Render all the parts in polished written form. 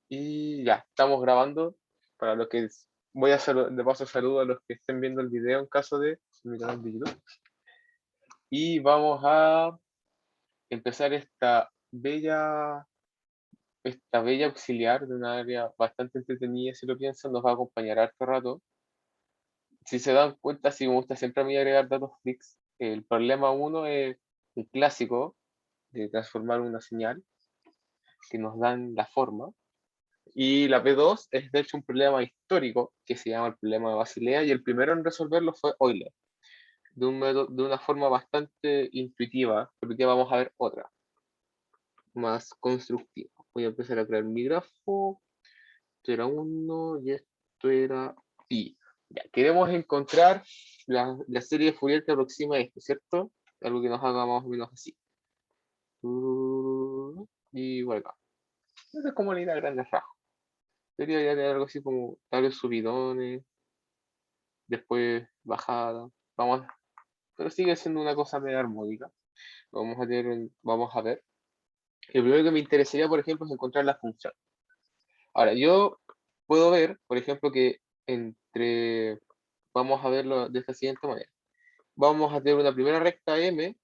Y ya, estamos grabando. Para los que voy a hacer, de paso saludo a los que estén viendo el video en caso de mi canal de YouTube. Y vamos a empezar esta bella auxiliar de una área bastante entretenida, si lo piensan, nos va a acompañar harto rato. Si se dan cuenta, si me gusta siempre a mí agregar datos freaks, el problema uno es el clásico de transformar una señal que nos dan la forma. Y la P2 es de hecho un problema histórico que se llama el problema de Basilea y el primero en resolverlo fue Euler, de una forma bastante intuitiva, pero ya vamos a ver otra, más constructiva. Voy a empezar a crear mi grafo, esto era uno y esto era pi. Ya, queremos encontrar la serie de Fourier que aproxima esto, ¿cierto? Algo que nos haga más o menos así. Y bueno, acá. Esa es como la idea de grandes rasgos. Sería ya tener algo así como tal subidones, después bajada, vamos, pero sigue siendo una cosa medio armónica. Vamos a ver. El primero que me interesaría, por ejemplo, es encontrar la función. Ahora, yo puedo ver, por ejemplo, que vamos a verlo de esta siguiente manera. Vamos a tener una primera recta m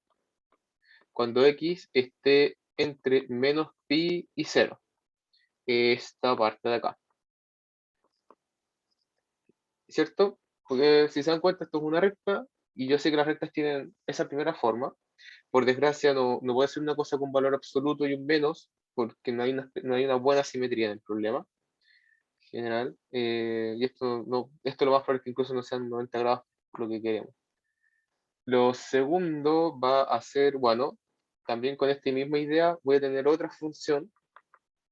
cuando x esté entre menos pi y 0. Esta parte de acá, ¿cierto? Porque si se dan cuenta, esto es una recta y yo sé que las rectas tienen esa primera forma. Por desgracia, no puede ser una cosa con valor absoluto y un menos, porque no hay una buena simetría en el problema general. Y esto lo más probable es que incluso no sean 90 grados lo que queremos. Lo segundo va a ser, bueno, también con esta misma idea voy a tener otra función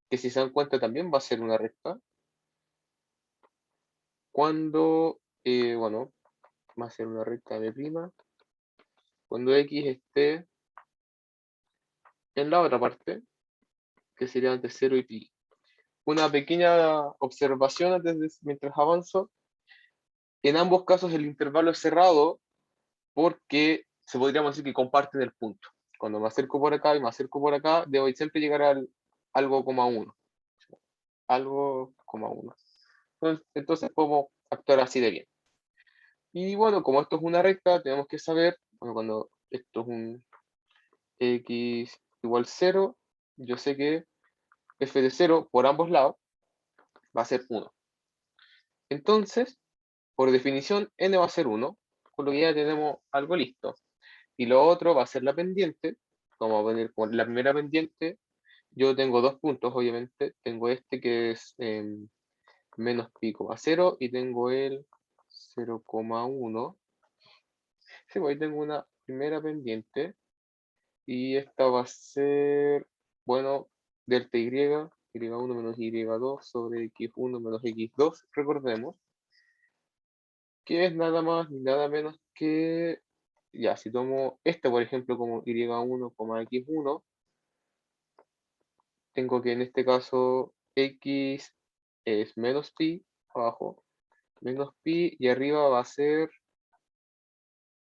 que si se dan cuenta también va a ser una recta. Cuando, bueno, va a ser una recta m', cuando x esté en la otra parte, que sería entre 0 y pi. Una pequeña observación mientras avanzo. En ambos casos el intervalo es cerrado porque se podríamos decir que comparten el punto. Cuando me acerco por acá y me acerco por acá, debo siempre llegar al algo coma uno. Algo coma uno. Entonces podemos actuar así de bien. Y bueno, como esto es una recta, tenemos que saber, bueno, cuando esto es un x igual 0, yo sé que f de 0 por ambos lados va a ser 1. Entonces, por definición, n va a ser 1, con lo que ya tenemos algo listo. Y lo otro va a ser la pendiente. Como va a venir con la primera pendiente, yo tengo dos puntos, obviamente. Tengo este que es menos pi, 0 y tengo el 0,1. Sí, pues ahí tengo una primera pendiente y esta va a ser, bueno, delta y, y1 menos y2 sobre x1 menos x2, recordemos, que es nada más ni nada menos que, ya, si tomo este, por ejemplo, como y1, x1, tengo que en este caso x es menos pi, abajo, menos pi, y arriba va a ser,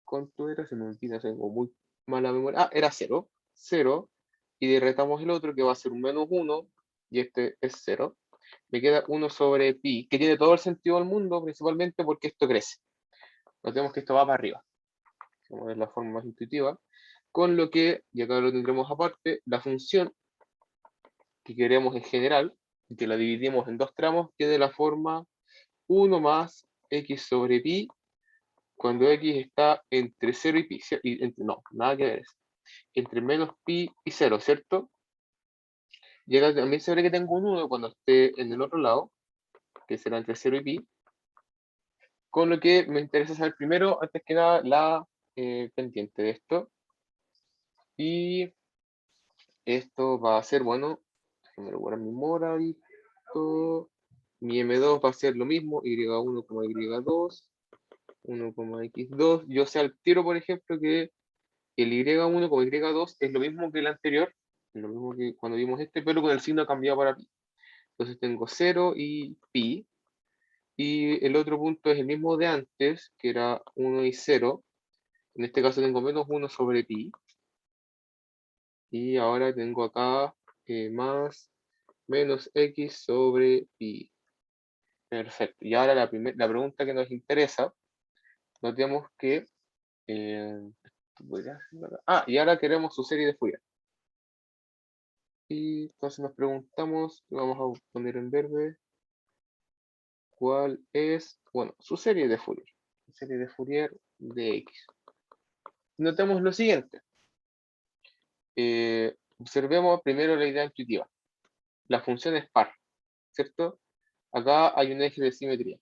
¿cuánto era? Se me olvida, tengo muy mala memoria. Ah, era 0, 0, y derretamos el otro que va a ser un menos 1, y este es 0. Me queda 1 sobre pi, que tiene todo el sentido del mundo, principalmente porque esto crece. Notemos que esto va para arriba, como es la forma más intuitiva, con lo que, y acá lo tendremos aparte, la función que queremos en general, que la dividimos en dos tramos, tiene la forma 1 más x sobre pi, cuando x está entre 0 y pi, no, nada que ver, entre menos pi y 0, ¿cierto? Y acá también se ve que tengo un 1 cuando esté en el otro lado, que será entre 0 y pi, con lo que me interesa saber primero, antes que nada, la pendiente de esto. Y esto va a ser, bueno, déjenme guardar mi moradito. Mi M2 va a ser lo mismo, Y1, Y2, 1,x2. Yo sé al tiro, por ejemplo, que el Y1, Y2 es lo mismo que el anterior, lo mismo que cuando vimos este, pero con el signo cambiado para pi. Entonces tengo 0 y pi. Y el otro punto es el mismo de antes, que era 1 y 0. En este caso tengo menos 1 sobre pi. Y ahora tengo acá más menos x sobre pi. Perfecto. Y ahora la pregunta que nos interesa, notemos que... y ahora queremos su serie de Fourier. Y entonces nos preguntamos, vamos a poner en verde, ¿cuál es, bueno, su serie de Fourier? Serie de Fourier de x. Notemos lo siguiente. Observemos primero la idea intuitiva. La función es par, ¿cierto? Acá hay un eje de simetría.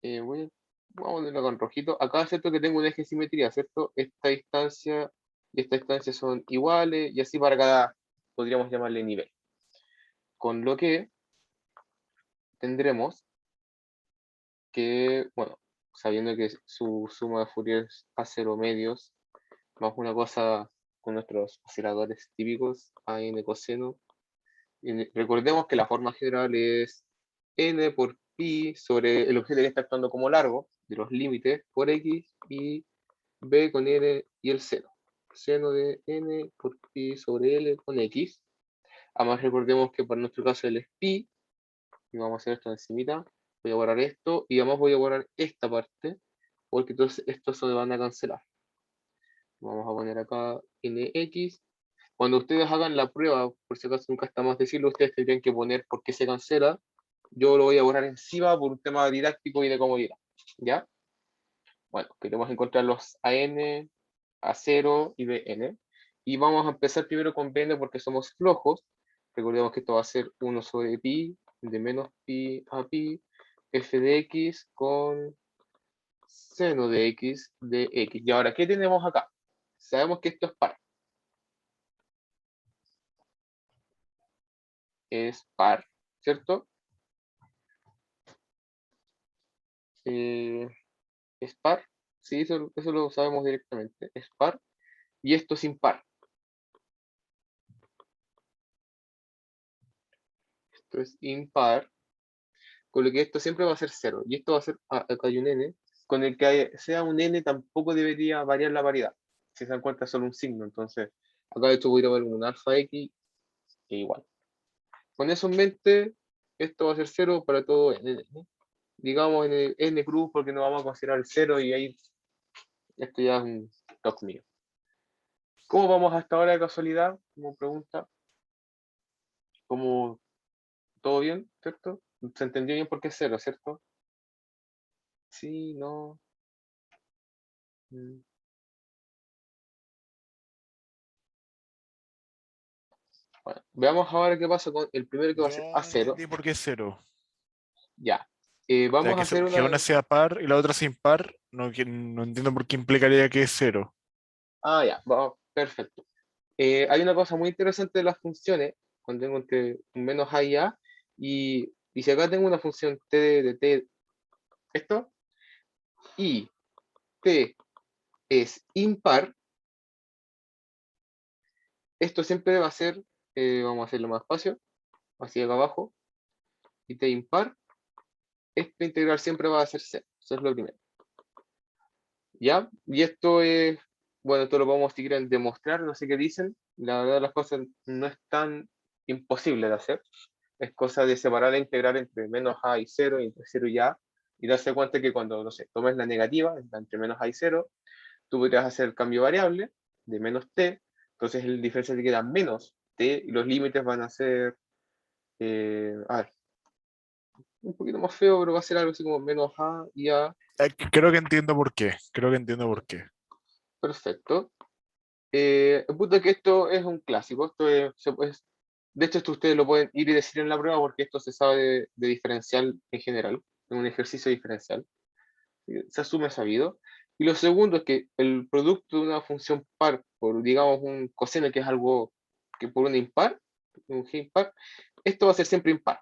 Vamos a ponerlo con rojito. Acá es cierto que tengo un eje de simetría, ¿cierto? Esta distancia y esta distancia son iguales y así para cada, podríamos llamarle nivel. Con lo que tendremos que, bueno, sabiendo que su suma de Fourier es A0 medios, más una cosa con nuestros osciladores típicos, a n coseno. Y recordemos que la forma general es n por pi sobre el objeto que está actuando como largo, de los límites, por x, y b con n y el seno. Seno de n por pi sobre l con x. Además recordemos que para nuestro caso el es pi, y vamos a hacer esto encimita, voy a borrar esto, y además voy a borrar esta parte, porque entonces estos se van a cancelar. Vamos a poner acá nx. Cuando ustedes hagan la prueba, por si acaso nunca está más decirlo, ustedes tendrían que poner por qué se cancela. Yo lo voy a borrar encima por un tema didáctico y de comodidad. ¿Ya? Bueno, queremos encontrar los AN, A0 y BN. Y vamos a empezar primero con BN porque somos flojos. Recordemos que esto va a ser 1 sobre pi, de menos pi a pi, f de x con seno de x de x. Y ahora, ¿qué tenemos acá? Sabemos que esto es par. Es par, ¿cierto? Es par, sí, eso lo sabemos directamente, es par, y esto es impar. Esto es impar, con lo que esto siempre va a ser 0, y esto va a ser, acá hay un n, con el que sea un n tampoco debería variar la variedad, si se dan cuenta es solo un signo, entonces acá de hecho voy a ver un alfa x, e igual. Con eso en mente, esto va a ser 0 para todo n, ¿no? Digamos n cruz porque no vamos a considerar el 0 y ahí esto ya es un toque mío. ¿Cómo vamos hasta ahora de casualidad? Como pregunta. ¿Cómo todo bien, cierto? Se entendió bien por qué es 0, ¿cierto? Sí, no. mm. Bueno, veamos ahora qué pasa con el primero que va a ser Yo no A0. entendí por qué es cero. Ya. O sea, Vamos a hacer que una. una sea par y la otra sea impar, no, no entiendo por qué implicaría que es cero. Ya, vamos, perfecto. Hay una cosa muy interesante de las funciones, cuando tengo entre un menos a y a, y si acá tengo una función t de t, esto, y t es impar, esto siempre va a ser, vamos a hacerlo más espacio, así acá abajo, y t impar, esta integral siempre va a ser 0. Eso es lo primero. ¿Ya? Y esto es, bueno, esto lo podemos seguir en demostrar, no sé qué dicen. La verdad las cosas no es tan imposible de hacer. Es cosa de separar la integral entre menos a y 0, y entre 0 y a, y darse cuenta que cuando, no sé, tomes la negativa, entre menos a y 0, tú podrías hacer el cambio variable de menos t, entonces el diferencia te queda menos t, y los límites van a ser, a ver, un poquito más feo, pero va a ser algo así como menos a y a. Creo que entiendo por qué. Creo que entiendo por qué. Perfecto. El punto es que esto es un clásico, de hecho esto ustedes lo pueden ir y decir en la prueba porque esto se sabe de diferencial en general, en un ejercicio diferencial, se asume sabido. Y lo segundo es que el producto de una función par por, digamos, un coseno que es algo que por un impar, un g impar, esto va a ser siempre impar.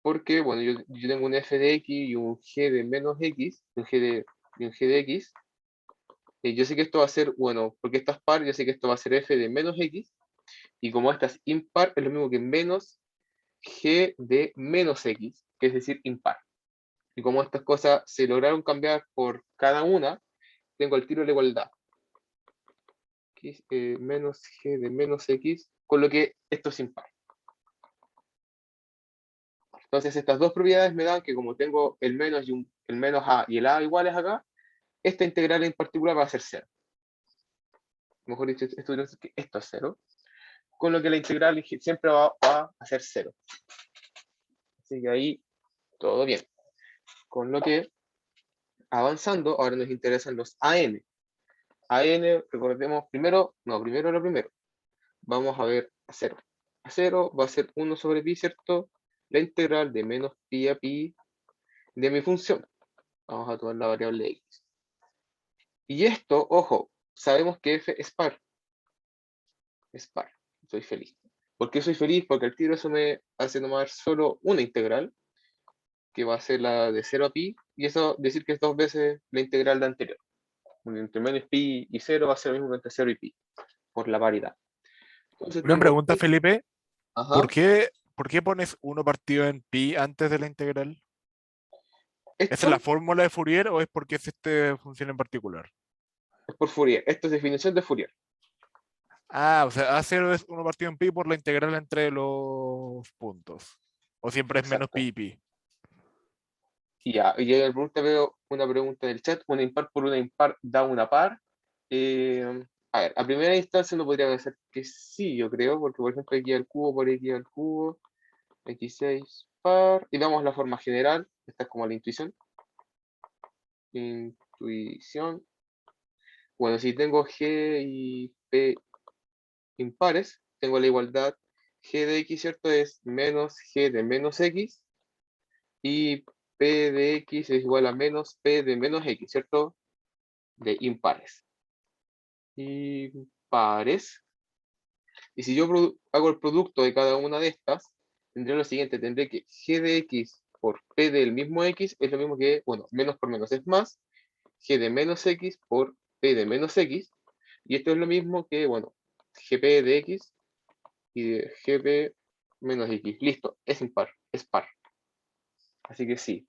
Porque, bueno, yo tengo un f de x y un g de menos x, y un g de x. Yo sé que esto va a ser, bueno, porque esta es par, yo sé que esto va a ser f de menos x, y como esta es impar, es lo mismo que menos g de menos x, que es decir, impar. Y como estas cosas se lograron cambiar por cada una, tengo el tiro de la igualdad. X, menos G de menos X, con lo que esto es impar. Entonces estas dos propiedades me dan que como tengo el menos, el menos A y el A iguales acá, esta integral en particular va a ser cero. Mejor dicho, esto es cero. Con lo que la integral siempre va a ser cero. Así que ahí todo bien. Con lo que, avanzando, ahora nos interesan los AN. AN, recordemos, primero lo primero. Vamos a ver a 0. A 0 va a ser 1 sobre pi, ¿cierto? La integral de menos pi a pi de mi función. Vamos a tomar la variable x. Y esto, ojo, sabemos que f es par. Es par. Soy feliz. ¿Por qué soy feliz? Porque al tiro eso me hace tomar solo una integral, que va a ser la de 0 a pi, y eso decir que es dos veces la integral de anterior. Entre menos pi y 0 va a ser lo mismo que entre 0 y pi, por la paridad. Entonces Una tengo pregunta, Felipe. ¿Por ajá, qué, por qué pones 1 partido en pi antes de la integral? ¿Esa es la esto fórmula de Fourier o es porque es esta función en particular? es por Fourier. Esto es definición de Fourier. Ah, o sea, A0 es 1 partido en pi por la integral entre los puntos. O siempre es menos pi Exacto. y pi. Y ya, y llega el pregunta, veo una pregunta del chat, una impar por una impar da una par. A ver, a primera instancia no podría pensar que sí, yo creo, porque por ejemplo aquí al cubo, por aquí al cubo, x6 par, y damos la forma general, esta es como la intuición. Intuición. Bueno, si tengo G y P impares, tengo la igualdad G de X, ¿cierto? Es menos G de menos X, y P de X es igual a menos P de menos X, ¿cierto? De impares. Impares. Y si yo hago el producto de cada una de estas, tendré lo siguiente, tendré que G de X por P del mismo X es lo mismo que, bueno, menos por menos es más, G de menos X por P de menos X, y esto es lo mismo que, bueno, GP de X y de GP menos X. Listo, es impar, es par. Así que sí.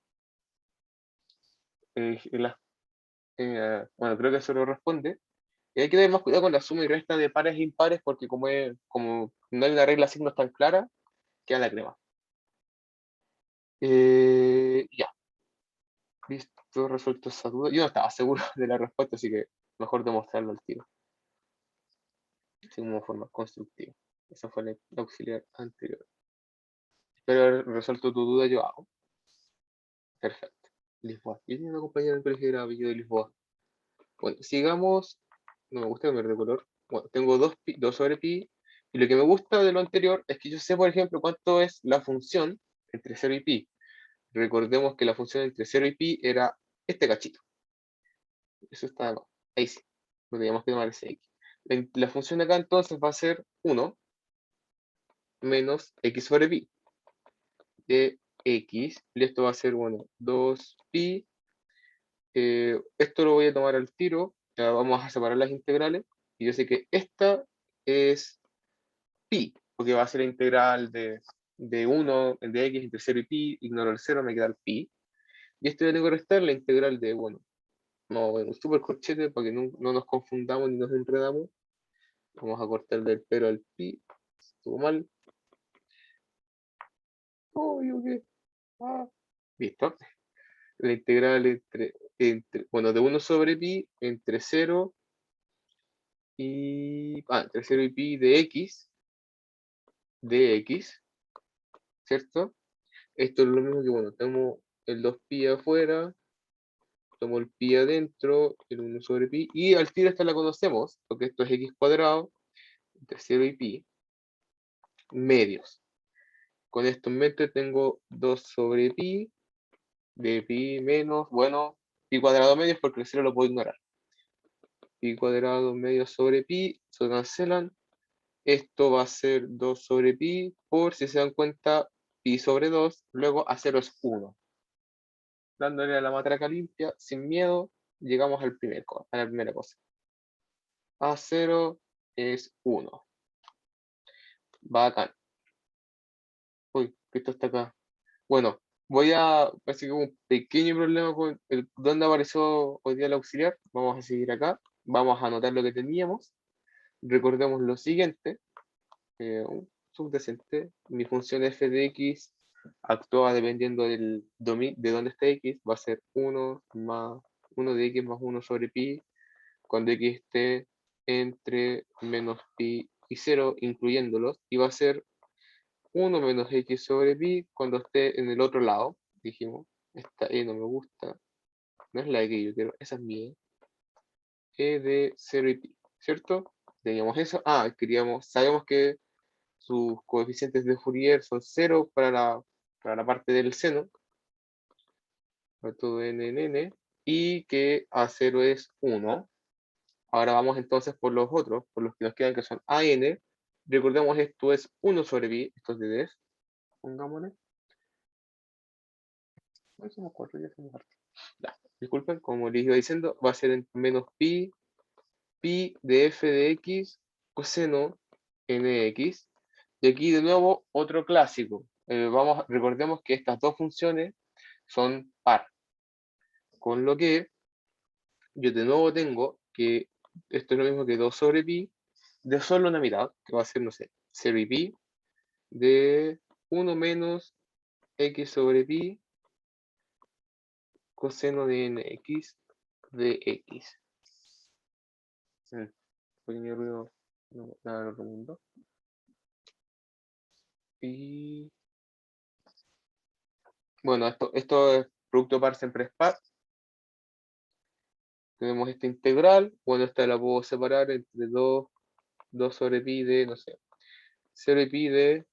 Eh, la- bueno, creo que eso lo responde. Y hay que tener más cuidado con la suma y resta de pares e impares porque como no hay una regla de signos tan clara, queda la crema. Ya, listo, resuelto esa duda. Yo no estaba seguro de la respuesta, así que mejor demostrarlo al tiro, así como forma constructiva. Esa fue la auxiliar anterior. Espero haber resuelto tu duda, yo hago. Perfecto. Lisboa. Yo tenía una compañera en el colegio que era apellido de Lisboa. Bueno, sigamos. No me gusta cambiar de color. Bueno, tengo 2 sobre pi. Y lo que me gusta de lo anterior es que yo sé, por ejemplo, cuánto es la función entre 0 y pi. Recordemos que la función entre 0 y pi era este cachito. Eso está acá. Ahí sí. Lo teníamos que tomar ese x. La función de acá entonces va a ser 1 menos x sobre pi de x. Y esto va a ser, bueno, 2 pi. Esto lo voy a tomar al tiro. Ya vamos a separar las integrales. Y yo sé que esta es pi, porque va a ser la integral de 1, de x entre 0 y pi. Ignoro el 0, me queda el pi. Y esto tengo que restar la integral de, bueno, no, bueno, un super corchete para que no nos confundamos ni nos enredamos. Vamos a cortarle el pelo al pi. Estuvo mal. Obvio que. Ah. Listo. La integral bueno, de 1 sobre pi entre 0 y. Entre 0 y pi de x, ¿cierto? Esto es lo mismo que, bueno, tengo el 2pi afuera, tomo el pi adentro, el 1 sobre pi, y al tiro esta la conocemos, porque esto es x cuadrado, entre 0 y pi, medios. Con esto en mente tengo 2 sobre pi, de pi menos, bueno, pi cuadrado medios porque el 0 lo puedo ignorar. Pi cuadrado medios sobre pi, se cancelan. Esto va a ser 2 sobre pi, por si se dan cuenta, pi sobre 2, luego a 0 es 1. Dándole a la matraca limpia, sin miedo, llegamos a la primera cosa. A0 es 1. Bacán. Uy, que esto está acá. Bueno, parece que hubo un pequeño problema con dónde apareció hoy día el auxiliar. Vamos a seguir acá. Vamos a anotar lo que teníamos. recordemos lo siguiente, un subdecente, mi función f de x actúa dependiendo de dónde esté x, va a ser 1 de x más 1 sobre pi, cuando x esté entre menos pi y 0, incluyéndolos, y va a ser 1 menos x sobre pi cuando esté en el otro lado, dijimos, esta e no me gusta, no es la que yo quiero, esa es mi e de 0 y pi, ¿cierto? Teníamos eso, sabemos que sus coeficientes de Fourier son 0 para la parte del seno, para todo n, y que A0 es 1. Ahora vamos entonces por los otros, por los que nos quedan, que son AN. Recordemos, esto es 1 sobre pi, esto es de D, pongámosle. No, somos 4, ya somos hartos. Disculpen, como les iba diciendo, va a ser menos pi de f de x coseno nx. Y aquí de nuevo otro clásico. Recordemos que estas dos funciones son par. Con lo que yo de nuevo tengo que esto es lo mismo que 2 sobre pi de solo una mitad, que va a ser, no sé, 0 y pi, de 1 menos x sobre pi coseno de nx de x. Pequeño ruido, no, nada del otro mundo. Y bueno, esto es producto par siempre es par. Tenemos esta integral, bueno, esta la puedo separar entre 2 sobre pi de, no sé, 0 y pi de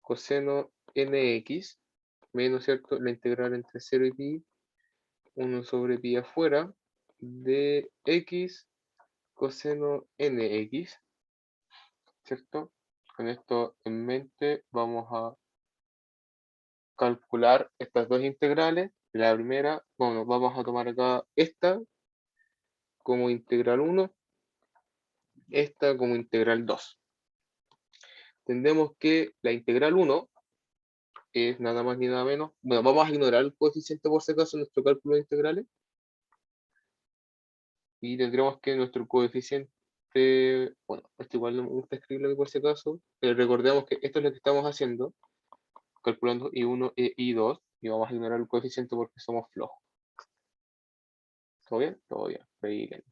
coseno nx, menos, ¿cierto? La integral entre 0 y pi, 1 sobre pi afuera, de x coseno nx, ¿cierto? Con esto en mente vamos a calcular estas dos integrales. La primera, bueno, vamos a tomar acá esta como integral 1, esta como integral 2. Entendemos que la integral 1 es nada más ni nada menos. Bueno, vamos a ignorar el coeficiente por si acaso en nuestro cálculo de integrales. Y tendremos que nuestro coeficiente, bueno, esto igual no me gusta escribirlo por si acaso, pero recordemos que esto es lo que estamos haciendo, calculando I1 e I2, y vamos a ignorar el coeficiente porque somos flojos. ¿Todo bien? Todo bien. Bien.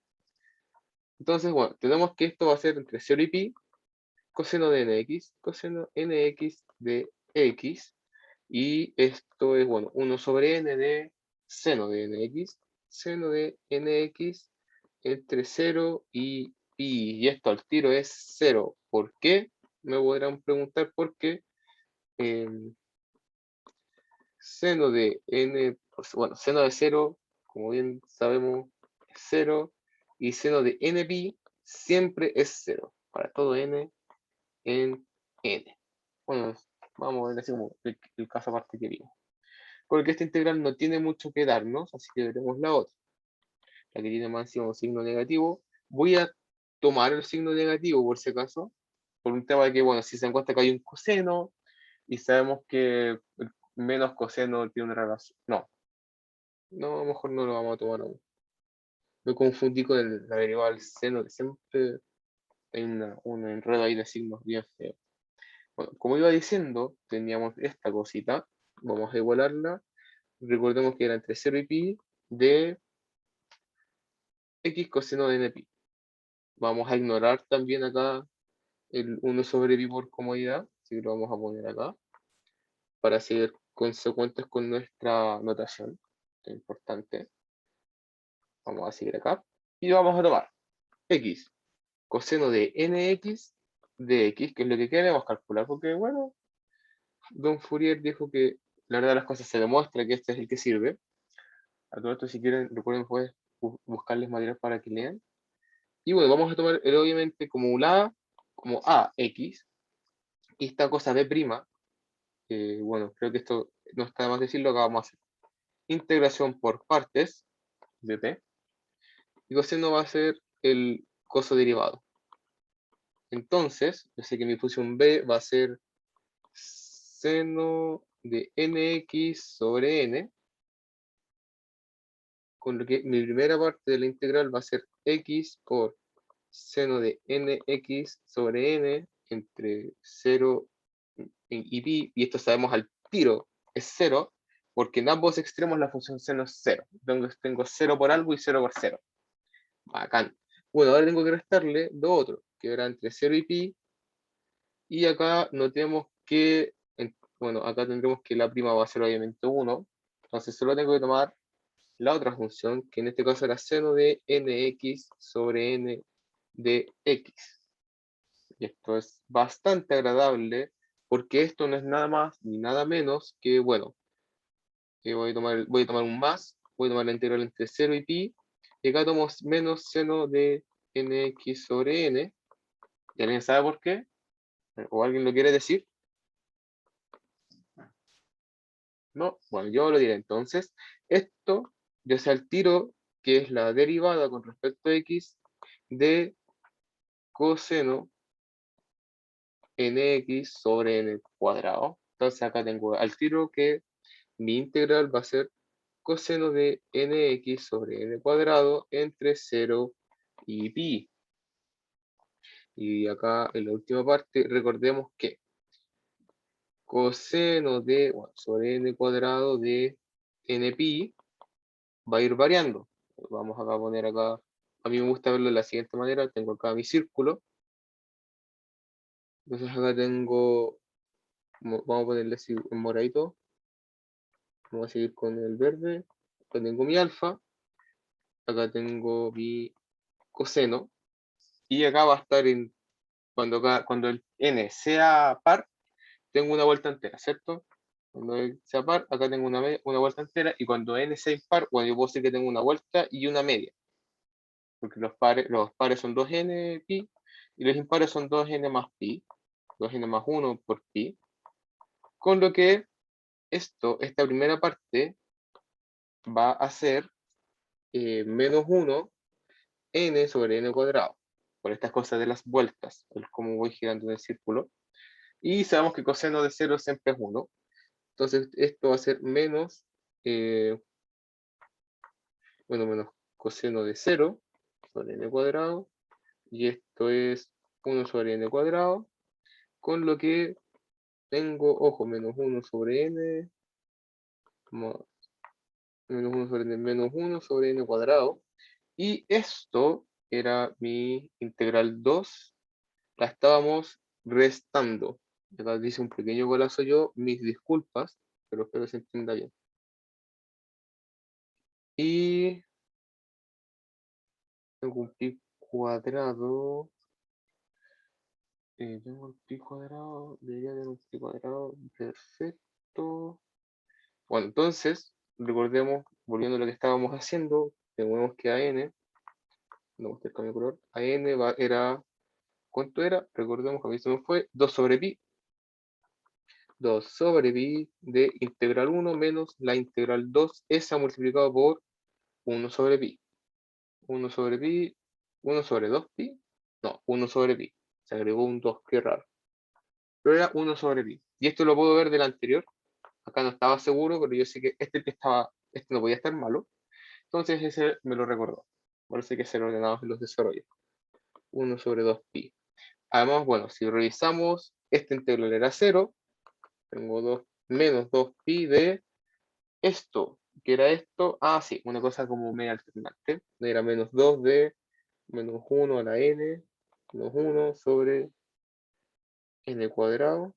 Entonces, bueno, tenemos que esto va a ser entre 0 y pi, coseno de nx, coseno nx de x, y esto es, bueno, 1 sobre n de seno de nx, seno de nx entre 0 y pi, y esto al tiro es 0. ¿Por qué? Me podrán preguntar por qué. Seno de n, pues, bueno, seno de 0, como bien sabemos, es 0, y seno de n pi siempre es 0, para todo n en n. Bueno, vamos a ver así como el caso aparte que vimos. Porque esta integral no tiene mucho que darnos, así que veremos la otra. La que tiene más encima un signo negativo. Voy a tomar el signo negativo por si acaso, por un tema de que, bueno, si se encuentra que hay un coseno, y sabemos que el menos coseno tiene una relación. No, a lo mejor no lo vamos a tomar aún. Me confundí con la derivada del seno, que siempre hay un enredo ahí de signos bien feo. Bueno, como iba diciendo, teníamos esta cosita, vamos a igualarla. Recordemos que era entre 0 y pi de x coseno de n pi. Vamos a ignorar también acá el 1 sobre pi por comodidad, así que lo vamos a poner acá, para ser consecuentes con nuestra notación. Esto es importante. Vamos a seguir acá. Y vamos a tomar x coseno de nx de x, que es lo que queremos calcular, porque bueno, Don Fourier dijo que la verdad de las cosas se demuestra que este es el que sirve. A todo esto, si quieren, recuerden, puedes buscarles material para que lean. Y bueno, vamos a tomar obviamente como como ax, y esta cosa b', bueno, creo que esto no está de más decirlo, acá vamos a hacer integración por partes de p, y coseno va a ser el coso derivado. Entonces, yo sé que mi función b va a ser seno de nx sobre n, con lo que mi primera parte de la integral va a ser x por seno de nx sobre n entre 0 y pi, y esto sabemos al tiro, es 0, porque en ambos extremos la función seno es 0. Entonces tengo 0 por algo y 0 por 0. Bacán. Bueno, ahora tengo que restarle lo otro, que era entre 0 y pi, y acá notemos que, bueno, acá tendremos que la prima va a ser obviamente 1, entonces solo tengo que tomar la otra función, que en este caso era seno de nx sobre n de x. Y esto es bastante agradable, porque esto no es nada más ni nada menos que, bueno, que voy a tomar un más, voy a tomar la integral entre 0 y pi, y acá tomo menos seno de nx sobre n. ¿Y alguien sabe por qué? ¿O alguien lo quiere decir? No, bueno, yo lo diré. Entonces, esto, yo sé al tiro que es la derivada con respecto a x de coseno nx sobre n cuadrado. Entonces acá tengo al tiro que mi integral va a ser coseno de nx sobre n cuadrado entre 0 y pi. Y acá en la última parte recordemos que coseno de, bueno, sobre n cuadrado de n pi va a ir variando. Vamos acá a poner acá, a mí me gusta verlo de la siguiente manera, tengo acá mi círculo. Entonces acá tengo, vamos a ponerle así en moradito, vamos a seguir con el verde, acá tengo mi alfa, acá tengo mi coseno, y acá va a estar en, cuando el n sea par, tengo una vuelta entera, ¿cierto? Cuando sea par, acá tengo una vuelta entera, y cuando n sea impar, bueno, yo puedo decir que tengo una vuelta y una media, porque los pares son 2n pi, y los impares son 2n más pi, 2n más 1 por pi, con lo que esta primera parte va a ser menos 1 n sobre n cuadrado, por estas cosas de las vueltas, como voy girando en el círculo, y sabemos que coseno de 0 siempre es 1, entonces esto va a ser menos, bueno, menos coseno de 0 sobre n cuadrado, y esto es 1 sobre n cuadrado, con lo que tengo, ojo, menos 1 sobre n, menos 1 sobre n, menos 1 sobre n cuadrado, y esto era mi integral 2, la estábamos restando. Acá dice un pequeño golazo yo, mis disculpas, pero espero que se entienda bien. Y tengo un pi cuadrado. Tengo el pi cuadrado, debería tener un pi cuadrado, perfecto. Bueno, entonces, recordemos, volviendo a lo que estábamos haciendo, tenemos que a n, no el cambio de color, a n era, ¿cuánto era? Recordemos que a mí se me fue 2 sobre pi. 2 sobre pi de integral 1 menos la integral 2 esa multiplicado por 1 sobre pi. 1 sobre pi, 1 sobre 2 pi. No, 1 sobre pi. Se agregó un 2, qué raro. Pero era 1 sobre pi. Y esto lo puedo ver del anterior. Acá no estaba seguro, pero yo sé que este no podía estar malo. Entonces ese me lo recordó. Por eso hay que ser ordenados en los desarrollos. 1 sobre 2 pi. Además, bueno, si revisamos, este integral era 0. Tengo 2 menos 2 pi de esto, que era esto, sí, una cosa como media alternante, era menos 2 de menos 1 a la n, menos 1 sobre n cuadrado,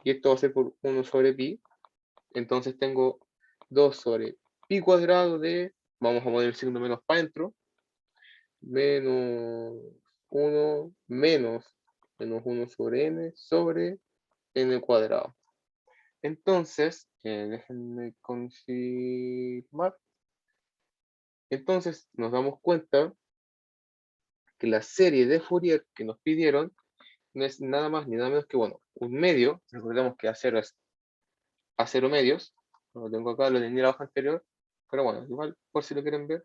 y esto va a ser por 1 sobre pi, entonces tengo 2 sobre pi cuadrado de, vamos a poner el signo menos para adentro, menos 1 menos 1 sobre n cuadrado. Entonces, déjenme confirmar. Entonces nos damos cuenta que la serie de Fourier que nos pidieron no es nada más ni nada menos que, bueno, un medio. Recordemos que A0 es A0 medios. Lo tengo acá, lo tenía en la hoja anterior. Pero bueno, igual, por si lo quieren ver,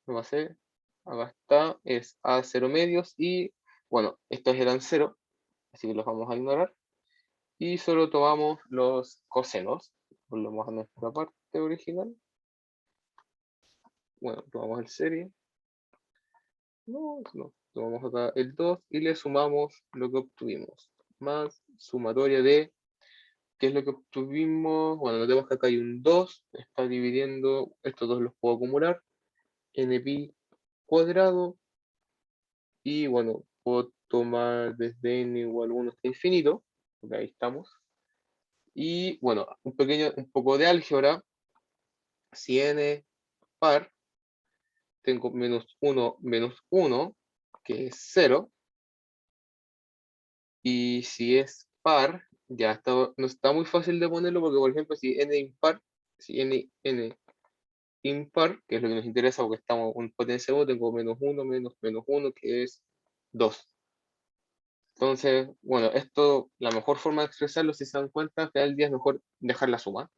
lo pasé. Acá está, es A0 medios y, bueno, estos eran 0, así que los vamos a ignorar. Y solo tomamos los cosenos. Volvemos a nuestra parte original. Bueno, tomamos el serie. no. Tomamos acá el 2 y le sumamos lo que obtuvimos. Más sumatoria de qué es lo que obtuvimos. Bueno, notemos que acá hay un 2, está dividiendo, estos dos los puedo acumular, npi cuadrado, y bueno, puedo tomar desde n igual a 1 hasta infinito, porque ahí estamos. Y bueno, un poco de álgebra. Si n par, tengo menos 1, que es 0. Y si es par, ya está, no está muy fácil de ponerlo porque, por ejemplo, si n impar, si n impar, que es lo que nos interesa porque estamos en potencia 1, tengo menos 1, menos 1, que es 2. Entonces, bueno, esto, la mejor forma de expresarlo, si se dan cuenta, al final del día es mejor dejar la suma,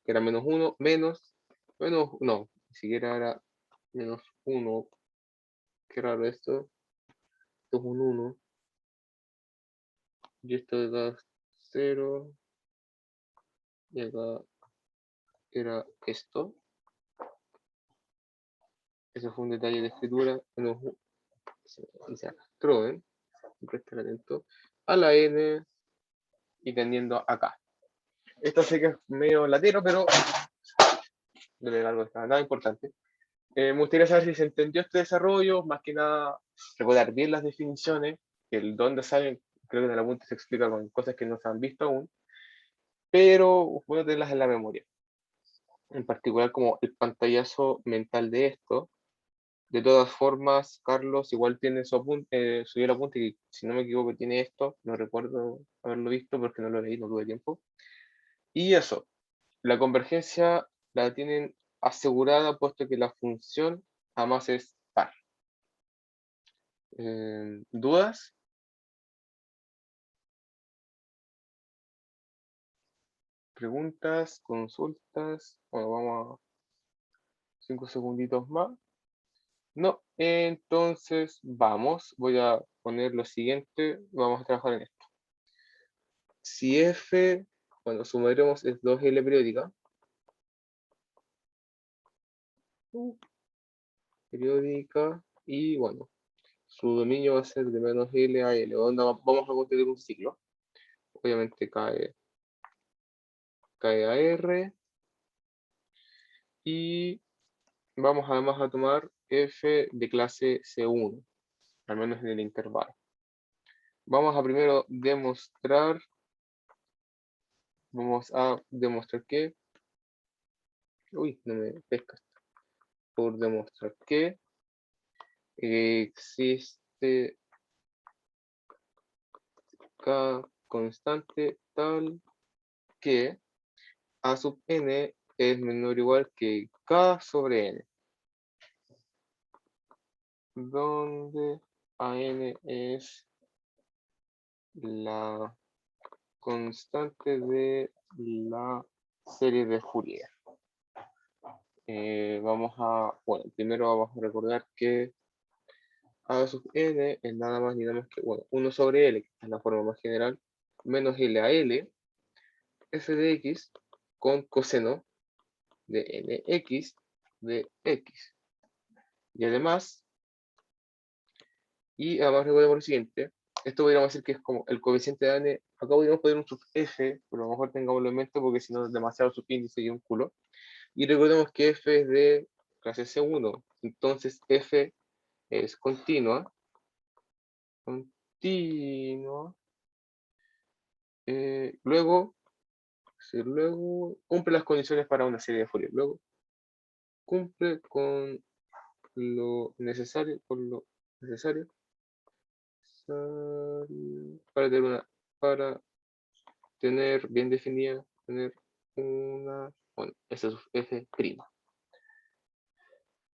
que era menos 1, no, ni siquiera era menos 1, qué raro esto es un 1, y esto da 0, y acá era esto. Eso fue un detalle de escritura que nos se arrastró, prestar atento, a la n y tendiendo acá. Esto sí que es medio latero, pero de algo está nada importante. Me gustaría saber si se entendió este desarrollo, más que nada recordar bien las definiciones, que el dónde salen, creo que en el apunte se explica con cosas que no se han visto aún, pero voy a tenerlas en la memoria. En particular como el pantallazo mental de esto. De todas formas, Carlos igual tiene su apunte, subió el apunte y si no me equivoco tiene esto, no recuerdo haberlo visto porque no lo leí, no tuve tiempo. Y eso, la convergencia la tienen asegurada puesto que la función jamás es par. ¿Dudas? ¿Preguntas? ¿Consultas? Bueno, vamos a 5 segunditos más. No, entonces vamos, voy a poner lo siguiente, vamos a trabajar en esto. Si f, bueno, sumaremos es 2L periódica, y bueno, su dominio va a ser de menos L a L, donde vamos a contener un ciclo. Obviamente cae a R, y vamos además a tomar f de clase C1, al menos en el intervalo. Vamos a primero demostrar que, uy, no me pesca esto, por demostrar que existe K constante tal que A sub n es menor o igual que K sobre n, donde AN es la constante de la serie de Fourier. Bueno, primero vamos a recordar que A sub n es nada más ni nada más que, bueno, 1 sobre L, que es la forma más general, menos L a L, f de x con coseno de nx de x. Y además recordemos lo siguiente, esto podríamos decir que es como el coeficiente de n, acá podríamos poner un sub f, pero a lo mejor tengámoslo en mente porque si no es demasiado subíndice y un culo. Y recordemos que f es de clase C1, entonces f es continua, luego cumple las condiciones para una serie de Fourier, luego cumple con lo necesario, para tener bien definida, tener bueno, esa es f'.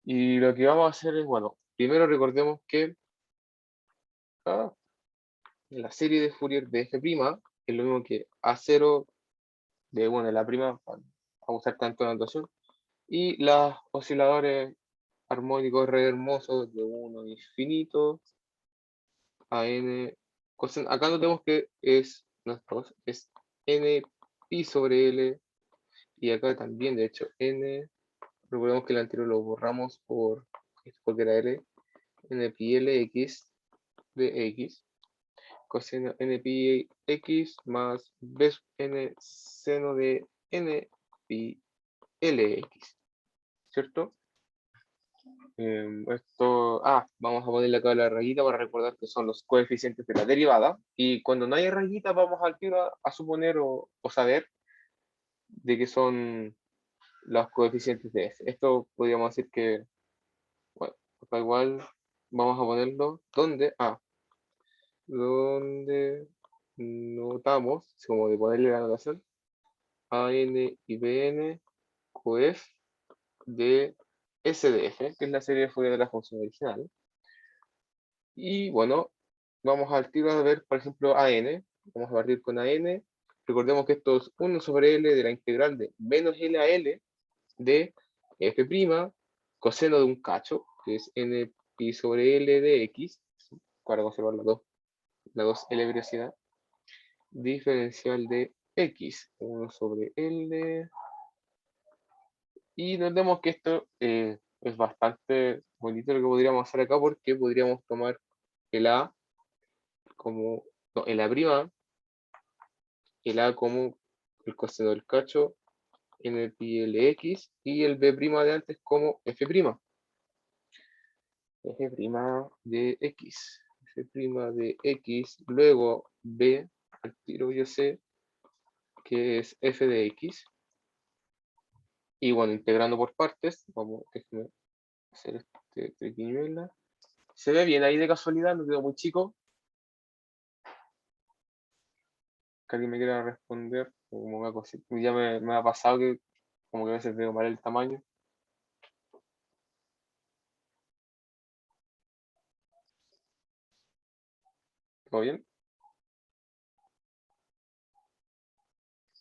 Y lo que vamos a hacer es, bueno, primero recordemos que la serie de Fourier de f' es lo mismo que A0 de, bueno, la prima, para usar tanto la notación, y los osciladores armónicos re hermosos de 1 infinito a n. Acá notemos que es n pi sobre l, y acá también, de hecho, n. Recordemos que el anterior lo borramos porque era l, n pi lx de x, coseno n pi x más b n seno de n pi lx, ¿cierto? Vamos a ponerle acá la rayita para recordar que son los coeficientes de la derivada. Y cuando no haya rayita, vamos al tiro a suponer o saber de que son los coeficientes de f. Esto podríamos decir que, bueno, acá igual vamos a ponerlo donde notamos, como de ponerle la notación, an y bn coef de SDF, que es la serie de Fourier de la función original. Y bueno, vamos al tiro a ver, por ejemplo, AN. Vamos a partir con AN. Recordemos que esto es 1 sobre L de la integral de menos L a L de F', coseno de un cacho, que es N pi sobre L de X, para conservar la 2L velocidad, diferencial de X, 1 sobre L. Y notemos que esto es bastante bonito lo que podríamos hacer acá, porque podríamos tomar el A como, no, el A', el A como el coseno del cacho, n pi lx, y el B' de antes como F'. F' de X. F' de X, luego B, al tiro yo sé que es F de X. Y bueno, integrando por partes, déjenme hacer este triquiñuela. ¿Se ve bien ahí de casualidad? No quedó muy chico. Que alguien me quiera responder. Como ya me ha pasado que como que a veces veo mal el tamaño. ¿Todo bien?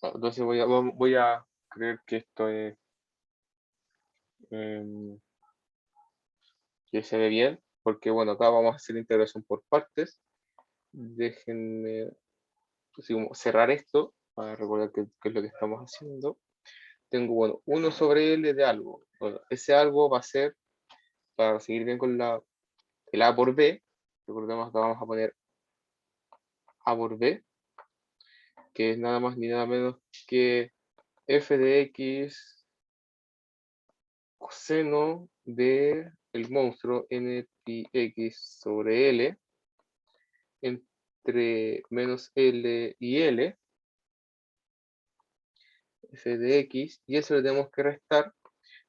Bueno, entonces voy a creer que esto es que se ve bien, porque bueno, acá vamos a hacer la integración por partes. Déjenme así como cerrar esto para recordar qué es lo que estamos haciendo. Tengo, bueno, 1 sobre L de algo. Bueno, ese algo va a ser, para seguir bien con el A por B, recordemos que vamos a poner A por B, que es nada más ni nada menos que f de x coseno de el monstruo n pi x sobre L entre menos L y L, f de x, y eso le tenemos que restar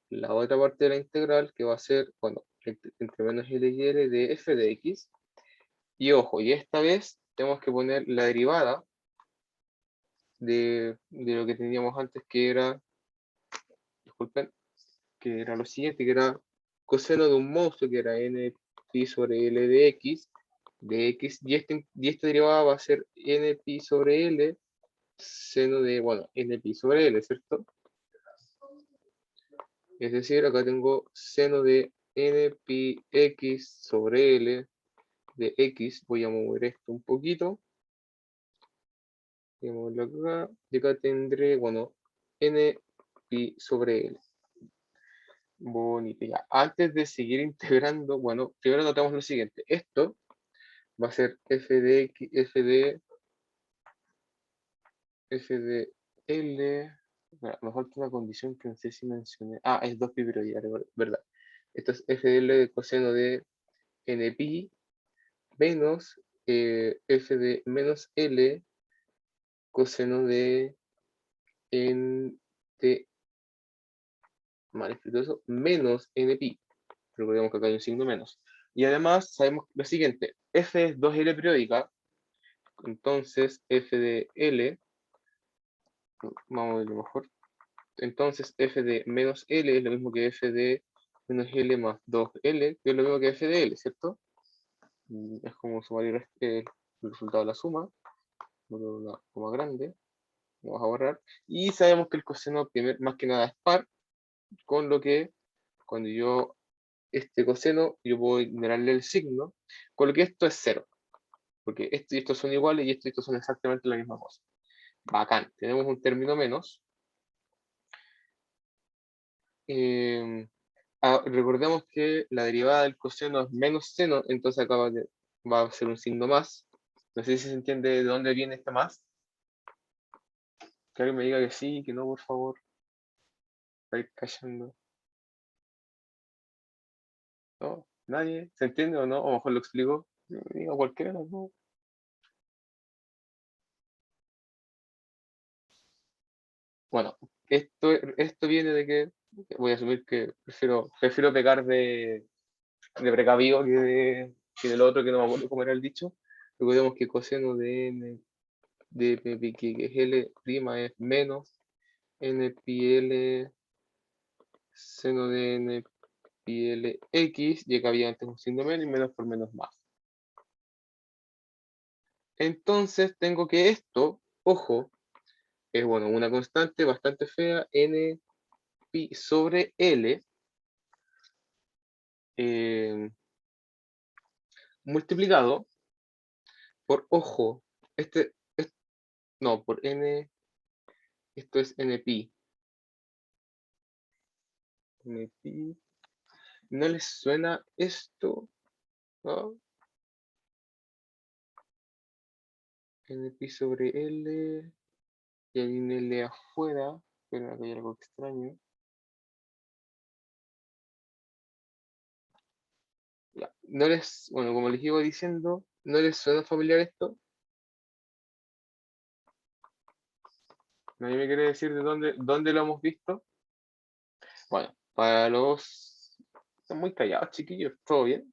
la otra parte de la integral, que va a ser, bueno, entre menos L y L de f de x. Y ojo, y esta vez tenemos que poner la derivada de lo que teníamos antes, que era, disculpen, que era lo siguiente, que era coseno de un monstruo, que era n pi sobre L de x, y esta derivada va a ser n pi sobre L, seno de, bueno, n pi sobre L, ¿cierto? Es decir, acá tengo seno de n pi x sobre L de x. Voy a mover esto un poquito. Voy a moverlo acá. Y acá tendré, bueno, n pi sobre L. Bonito, ya. Antes de seguir integrando, bueno, primero notamos lo siguiente. Esto va a ser f de x, f de L. Me falta una condición que no sé si mencioné. Es 2pi, pero ya, verdad. Esto es f de L de coseno de n pi menos f de menos L coseno de n de mal escrito eso, menos n pi. Recordemos que acá hay un signo menos. Y además sabemos lo siguiente, f es 2L periódica, entonces f de L, vamos a ver lo mejor, entonces f de menos L es lo mismo que f de menos L más 2L, que es lo mismo que f de L, ¿cierto? Es como sumar el resultado de la suma, una coma grande, vamos a borrar, y sabemos que el coseno más que nada es par, con lo que cuando yo este coseno, yo puedo ignorarle el signo, con lo que esto es 0, porque esto y esto son iguales y esto son exactamente la misma cosa. Bacán, tenemos un término menos. recordemos que la derivada del coseno es menos seno, entonces acá va a ser un signo más. No sé si se entiende de dónde viene este más. Que alguien me diga que sí, que no, por favor. Para ir callando. ¿No? ¿Nadie? ¿Se entiende o no? O mejor lo explico. Diga cualquiera, ¿no? Bueno, esto viene de que voy a asumir que prefiero pecar de precavido que del otro, que no me acuerdo cómo era el dicho. Recordemos que coseno de n de p pi, que es L' es menos n pi L seno de n pi L x, y acá había antes un signo menos y menos por menos más. Entonces tengo que esto, ojo, es bueno, una constante bastante fea, n pi sobre L, multiplicado por, ojo, no, por n, esto es n pi. N pi. ¿No les suena esto? ¿No? N pi sobre L, y hay un L afuera, pero acá hay algo extraño. Ya. No les, bueno, como les iba diciendo, ¿no les suena familiar esto? ¿Nadie me quiere decir de dónde lo hemos visto? Bueno, para los... Están muy callados, chiquillos, ¿todo bien?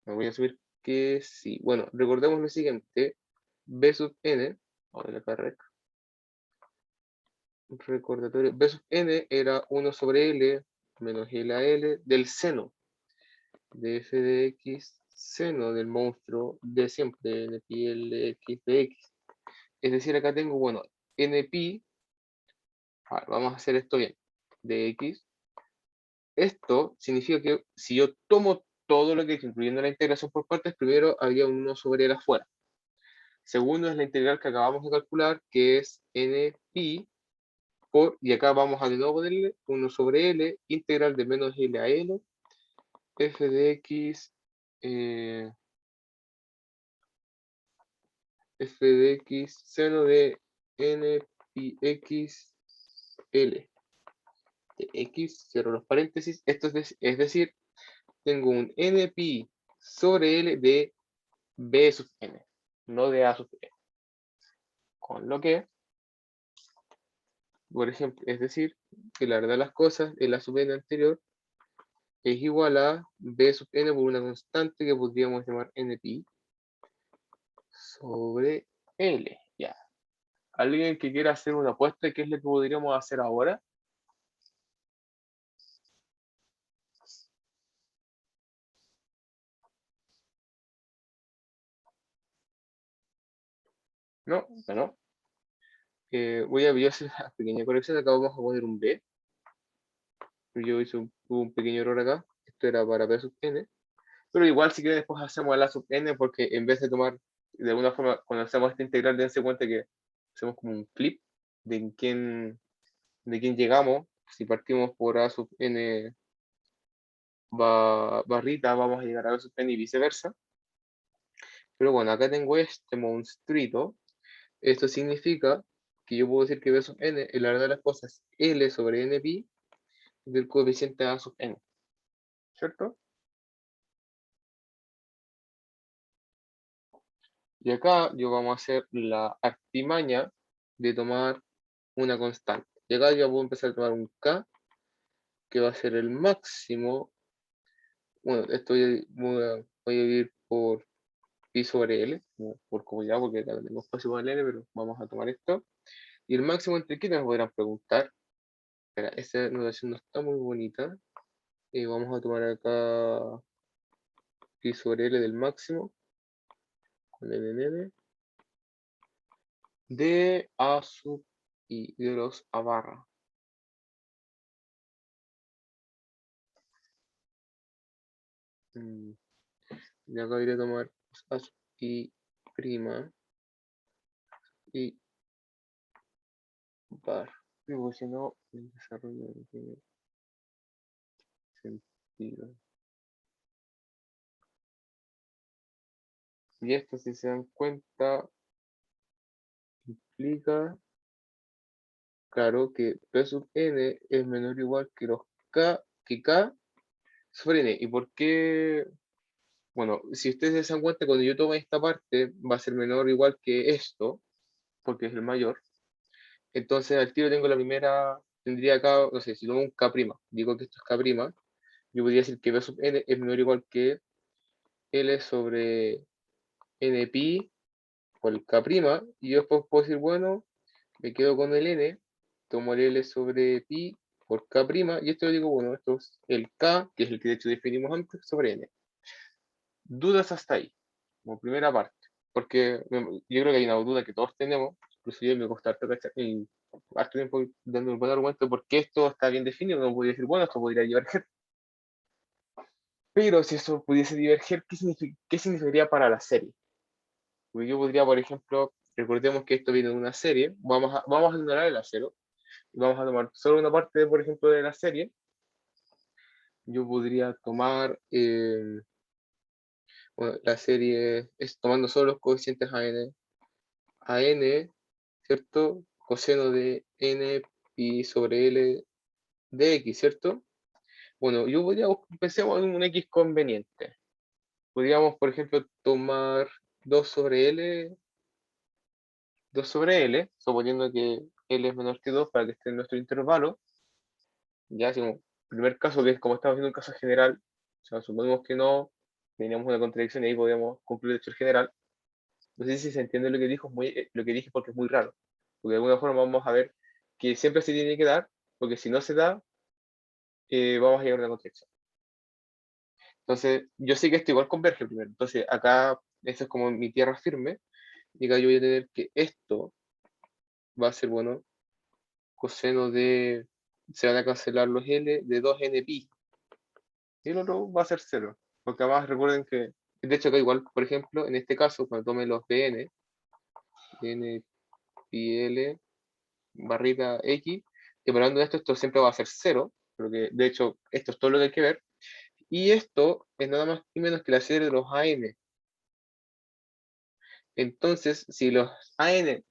Me voy a subir que sí. Bueno, recordemos lo siguiente. B sub n, o de la carrera, recordatorio, B sub n era 1 sobre L menos L a L del seno de f de x, seno del monstruo de siempre, n pi L x de x. Es decir, acá tengo, bueno, n pi, vamos a hacer esto bien, de x. Esto significa que si yo tomo todo lo que es, incluyendo la integración por partes, primero habría un 1 sobre L afuera. Segundo es la integral que acabamos de calcular, que es n pi y acá vamos a de nuevo ponerle 1 sobre L, integral de menos L a L, f de x, f de x, seno de n pi x L. De x, cierro los paréntesis, esto es decir, tengo un n pi sobre L de b sub n, no de a sub n. Con lo que, por ejemplo, es decir, que la verdad de las cosas, el a sub n anterior es igual a b sub n por una constante que podríamos llamar n pi sobre L. Ya. ¿Alguien que quiera hacer una apuesta? ¿Qué es lo que podríamos hacer ahora? No, no. Voy a hacer una pequeña corrección. Acá vamos a poner un b. Yo hice un pequeño error acá. Esto era para b sub n. Pero igual si quieren después hacemos el a sub n, porque en vez de tomar, de alguna forma, cuando hacemos esta integral, dense cuenta que hacemos como un flip de quién llegamos. Si partimos por a sub n barrita, vamos a llegar a b sub n y viceversa. Pero bueno, acá tengo este monstruito. Esto significa que yo puedo decir que b sub n, en la verdad de las cosas, L sobre n pi del coeficiente a sub n. ¿Cierto? Y acá yo vamos a hacer la artimaña de tomar una constante. Y acá yo voy a empezar a tomar un k, que va a ser el máximo. Bueno, esto voy a dividir por pi sobre l, por comodidad, porque acá no tengo espacio para l, pero vamos a tomar esto. Y el máximo entre qué me podrán preguntar. Espera, esta notación no está muy bonita. Vamos a tomar acá pi sobre L del máximo, con n de A sub y de los a barra. Y acá voy a tomar A sub y prima y bar. Porque si no, el desarrollo sentido. Y esto, si se dan cuenta, implica, claro, que P sub n es menor o igual que los K sobre n. ¿Y por qué? Bueno, si ustedes se dan cuenta, cuando yo tome esta parte, va a ser menor o igual que esto, porque es el mayor. Entonces, al tiro tengo la primera, tendría acá, no sé, si tomo un K', digo que esto es K', yo podría decir que B sub n es menor o igual que L sobre n pi por el K', y yo después puedo decir, bueno, me quedo con el n, tomo el L sobre pi por K', y esto lo digo, bueno, esto es el K, que es el que de hecho definimos antes, sobre n. Dudas hasta ahí, como primera parte, porque yo creo que hay una duda que todos tenemos, incluso yo me costó harto cachar, y harto tiempo dando un buen argumento porque esto está bien definido, no podría decir, bueno, esto podría diverger. Pero si eso pudiese diverger, ¿qué significaría para la serie? Porque yo podría, por ejemplo, recordemos que esto viene de una serie, vamos a ignorar el acero, y vamos a tomar solo una parte, por ejemplo, de la serie. Yo podría tomar bueno, la serie es tomando solo los coeficientes a n, ¿cierto? Coseno de n pi sobre l de x, ¿cierto? Bueno, yo podría, pensemos en un x conveniente. Podríamos, por ejemplo, tomar 2 sobre l, 2 sobre l, suponiendo que l es menor que 2 para que esté en nuestro intervalo. Ya, si como primer caso, que es como estamos viendo un caso general, o sea, suponemos que no, teníamos una contradicción y ahí podríamos concluir el hecho general. No sé si se entiende lo que dijo, lo que dije porque es muy raro. Porque de alguna forma vamos a ver que siempre se tiene que dar, porque si no se da, vamos a llegar a una contradicción. Entonces, yo sé que esto igual converge primero. Entonces, acá, esto es como mi tierra firme. Y acá yo voy a tener que esto va a ser, bueno, coseno de, se van a cancelar los L de 2n pi. Y el otro va a ser 0. Porque además recuerden que, de hecho acá igual, por ejemplo, en este caso, cuando tome los Bn, n pi l barrita x, separando esto siempre va a ser 0, porque de hecho esto es todo lo que hay que ver. Y esto es nada más y menos que la serie de los AN. Entonces, si los AN,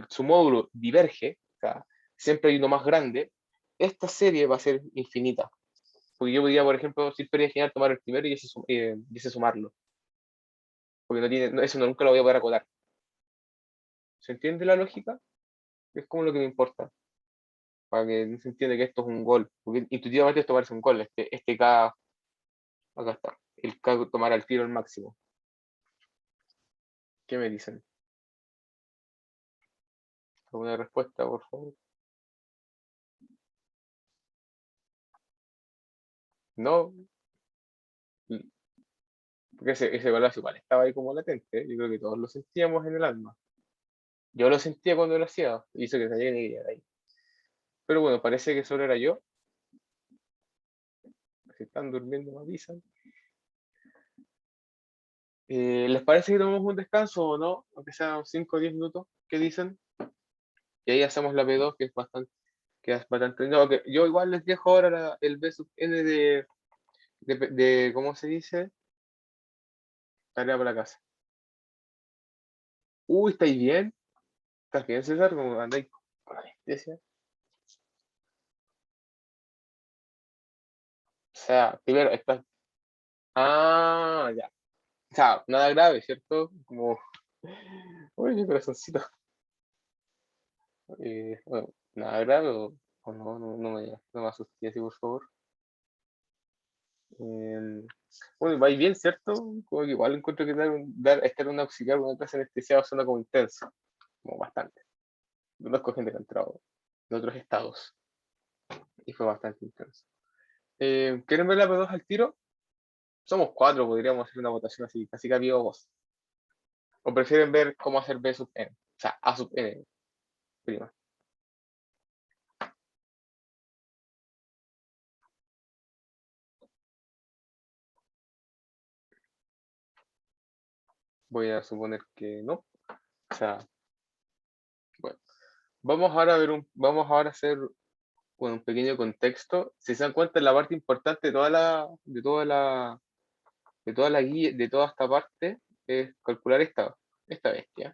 su módulo diverge, o sea, siempre hay uno más grande, esta serie va a ser infinita. Porque yo podría, por ejemplo, si fuera genial tomar el primero y ese sumarlo. Porque no tiene, eso nunca lo voy a poder acotar. ¿Se entiende la lógica? Es como lo que me importa. Para que se entienda que esto es un gol. Porque intuitivamente esto parece un gol. Este K, acá está. El K tomar al tiro el máximo. ¿Qué me dicen? ¿Alguna respuesta, por favor? No, porque ese golazo igual estaba ahí como latente. Yo creo que todos lo sentíamos en el alma. Yo lo sentía cuando lo hacía. Hizo que saliera y de ahí. Pero bueno, parece que solo era yo. Si están durmiendo, me avisan. ¿Les parece que tomemos un descanso o no? Aunque sean 5 o 10 minutos. ¿Qué dicen? Y ahí hacemos la P2, que es bastante. No, que yo igual les dejo ahora el B sub n ¿cómo se dice? Tarea para la casa. Uy, ¿estáis bien? ¿Estás bien, César? ¿Cómo andáis con anestesia? O sea, primero, estás. Ah, ya. O sea, nada grave, ¿cierto? Como. Uy, mi corazoncito. Bueno, nada grave o no, no me asusté así, por favor. Bueno, vais bien, ¿cierto? Como que igual encuentro que estar en un auxiliar con una clase anestesiada suena como intenso, como bastante. Conozco gente que ha entrado de otros estados y fue bastante intenso. ¿Quieren ver la P2 al tiro? Somos cuatro, podríamos hacer una votación así, casi que había vos. ¿O prefieren ver cómo hacer B sub n? O sea, A sub n, prima. Voy a suponer que no. O sea, bueno. Vamos ahora a hacer bueno, un pequeño contexto. Si se dan cuenta, la parte importante de toda la guía, de toda esta parte, es calcular esta bestia.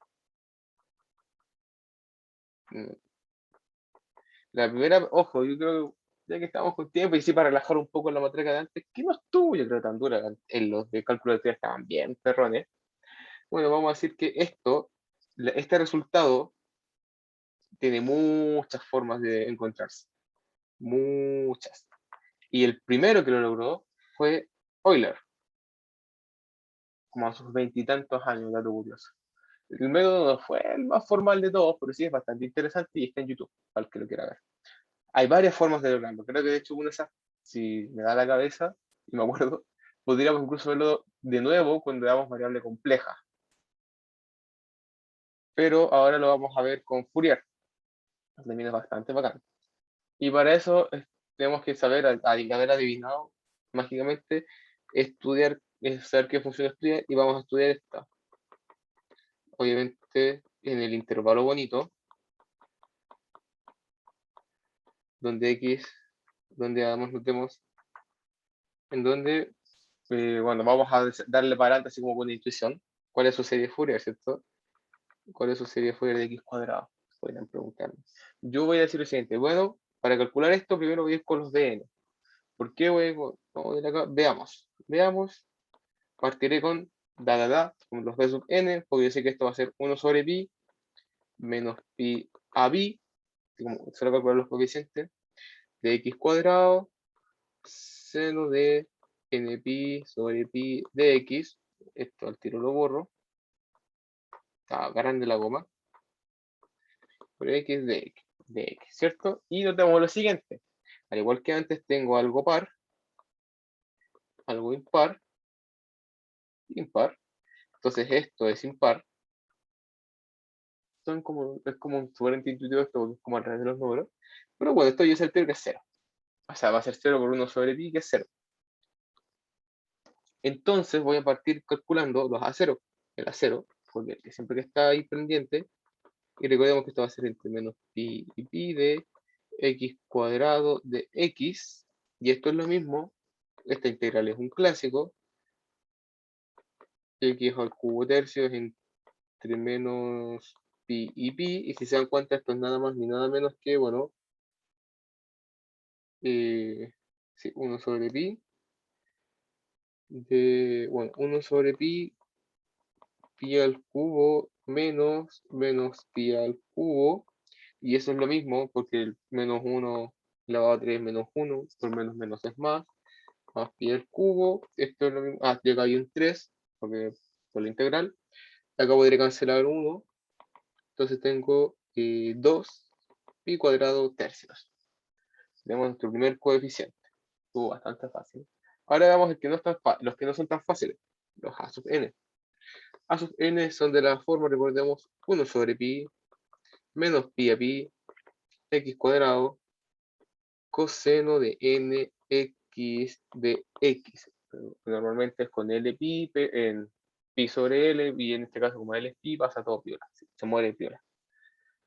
Mm. La primera, ojo, yo creo, ya que estamos con tiempo, y sí para relajar un poco la matraca de antes, que no estuvo, yo creo, tan dura. En los de cálculo de teoría estaban bien perrones. Bueno, vamos a decir que este resultado tiene muchas formas de encontrarse. Muchas. Y el primero que lo logró fue Euler, como a sus veintitantos años, dato curioso. El método no fue el más formal de todos, pero sí es bastante interesante y está en YouTube, para el que lo quiera ver. Hay varias formas de lograrlo. Creo que de hecho una de esas, si me da la cabeza, y me acuerdo, podríamos incluso verlo de nuevo cuando veamos variable compleja. Pero ahora lo vamos a ver con Fourier. También es bastante bacán. Y para eso tenemos que saber, haber adivinado mágicamente, estudiar, saber qué función estudiar y vamos a estudiar esta. Obviamente en el intervalo bonito, donde X, donde además notemos, en donde, bueno, vamos a darle para adelante así como con intuición, cuál es su serie de Fourier, ¿cierto? ¿Cuál es su serie de Fourier de X cuadrado? Podrían preguntarme. Yo voy a decir lo siguiente, bueno, para calcular esto primero voy a ir con los dn. ¿Por qué voy vamos a ir acá? Veamos. Partiré con con los b sub n, porque yo sé que esto va a ser 1 sobre pi menos pi a pi, como solo calcular los coeficientes, de x cuadrado, seno de n pi sobre pi de x, esto al tiro lo borro, está grande la goma, por x de x, ¿cierto? Y notamos lo siguiente, al igual que antes tengo algo par, algo impar, entonces esto es impar, es como un súper intuitivo esto, porque es como a través de los números. Pero bueno, esto yo sé el tiro que es 0. O sea, va a ser 0 por 1 sobre pi, que es 0. Entonces voy a partir calculando los A0. El A0, porque siempre que está ahí pendiente, y recordemos que esto va a ser entre menos pi y pi de x cuadrado de x. Y esto es lo mismo. Esta integral es un clásico. X al cubo tercio es entre menos pi y pi. Y si se dan cuenta, esto es nada más ni nada menos que, bueno, sí, 1 sobre pi de, bueno, 1 sobre pi al cubo menos pi al cubo, y eso es lo mismo porque el menos 1 elevado a 3 es menos 1, por menos es más pi al cubo, esto es lo mismo, llega ahí un 3, porque por la integral, acá podré cancelar 1, entonces tengo 2 pi cuadrado tercios. Tenemos nuestro primer coeficiente, estuvo bastante fácil. Ahora veamos el que no es los que no son tan fáciles, los a sub n. A sub n son de la forma, recordemos, 1 sobre pi menos pi a pi x cuadrado coseno de nx de x. Normalmente es con L pi en pi sobre L, y en este caso como L es pi pasa todo piola, se muere piola.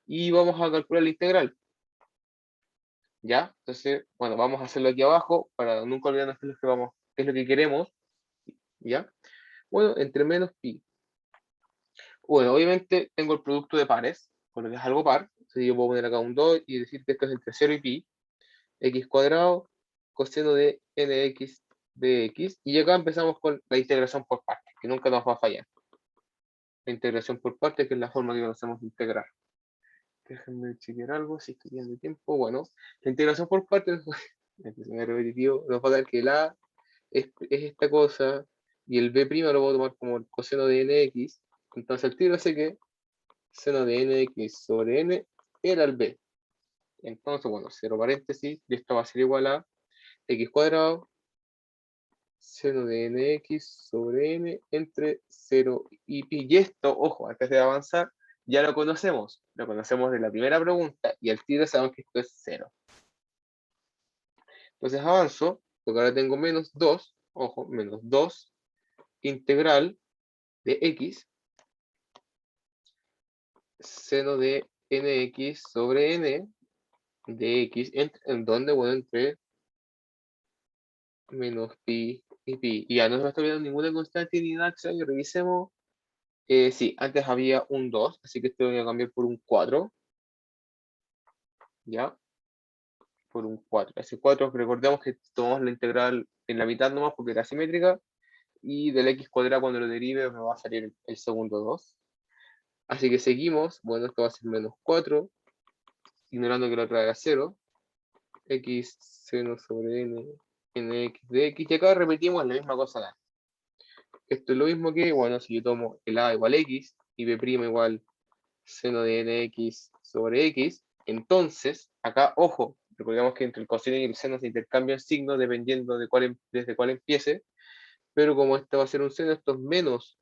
Y vamos a calcular la integral. ¿Ya? Entonces, bueno, vamos a hacerlo aquí abajo para nunca olvidarnos qué es lo que qué es lo que queremos. ¿Ya? Bueno, entre menos pi. Bueno, obviamente tengo el producto de pares, con lo que es algo par. Entonces yo puedo poner acá un 2 y decir que esto es entre 0 y pi. X cuadrado, coseno de nx de x. Y acá empezamos con la integración por partes, que nunca nos va a fallar. La integración por partes, que es la forma que conocemos de integrar. Déjenme chequear algo, si estoy viendo tiempo. Bueno, la integración por partes, es repetitivo, nos va a dar que el a es esta cosa, y el b' lo voy a tomar como el coseno de nx. Entonces el tiro sé que seno de nx sobre n era el b. Entonces, bueno, cierro paréntesis, y esto va a ser igual a x cuadrado seno de nx sobre n entre 0 y pi. Y esto, ojo, antes de avanzar, ya lo conocemos de la primera pregunta, y al tiro sabemos que esto es 0. Entonces avanzo, porque ahora tengo menos 2, ojo, menos 2 integral de x seno de nx sobre n de x, ¿en dónde? Bueno, entre menos pi y pi. Y ya no se me está olvidando ninguna constante ni nada extraño. Revisemos. Sí, antes había un 2, así que esto lo voy a cambiar por un 4. ¿Ya? Por un 4. Ese 4, recordemos que tomamos la integral en la mitad nomás porque era simétrica. Y del x cuadrado cuando lo derive me va a salir el segundo 2. Así que seguimos. Bueno, esto va a ser menos 4, ignorando que la otra era 0. X seno sobre n, nx de x. Y acá repetimos la misma cosa acá. Esto es lo mismo que, bueno, si yo tomo el a igual x y b' igual seno de nx sobre x, entonces, acá, ojo, recordemos que entre el coseno y el seno se intercambian signos dependiendo de desde cuál empiece, pero como esto va a ser un seno, esto es menos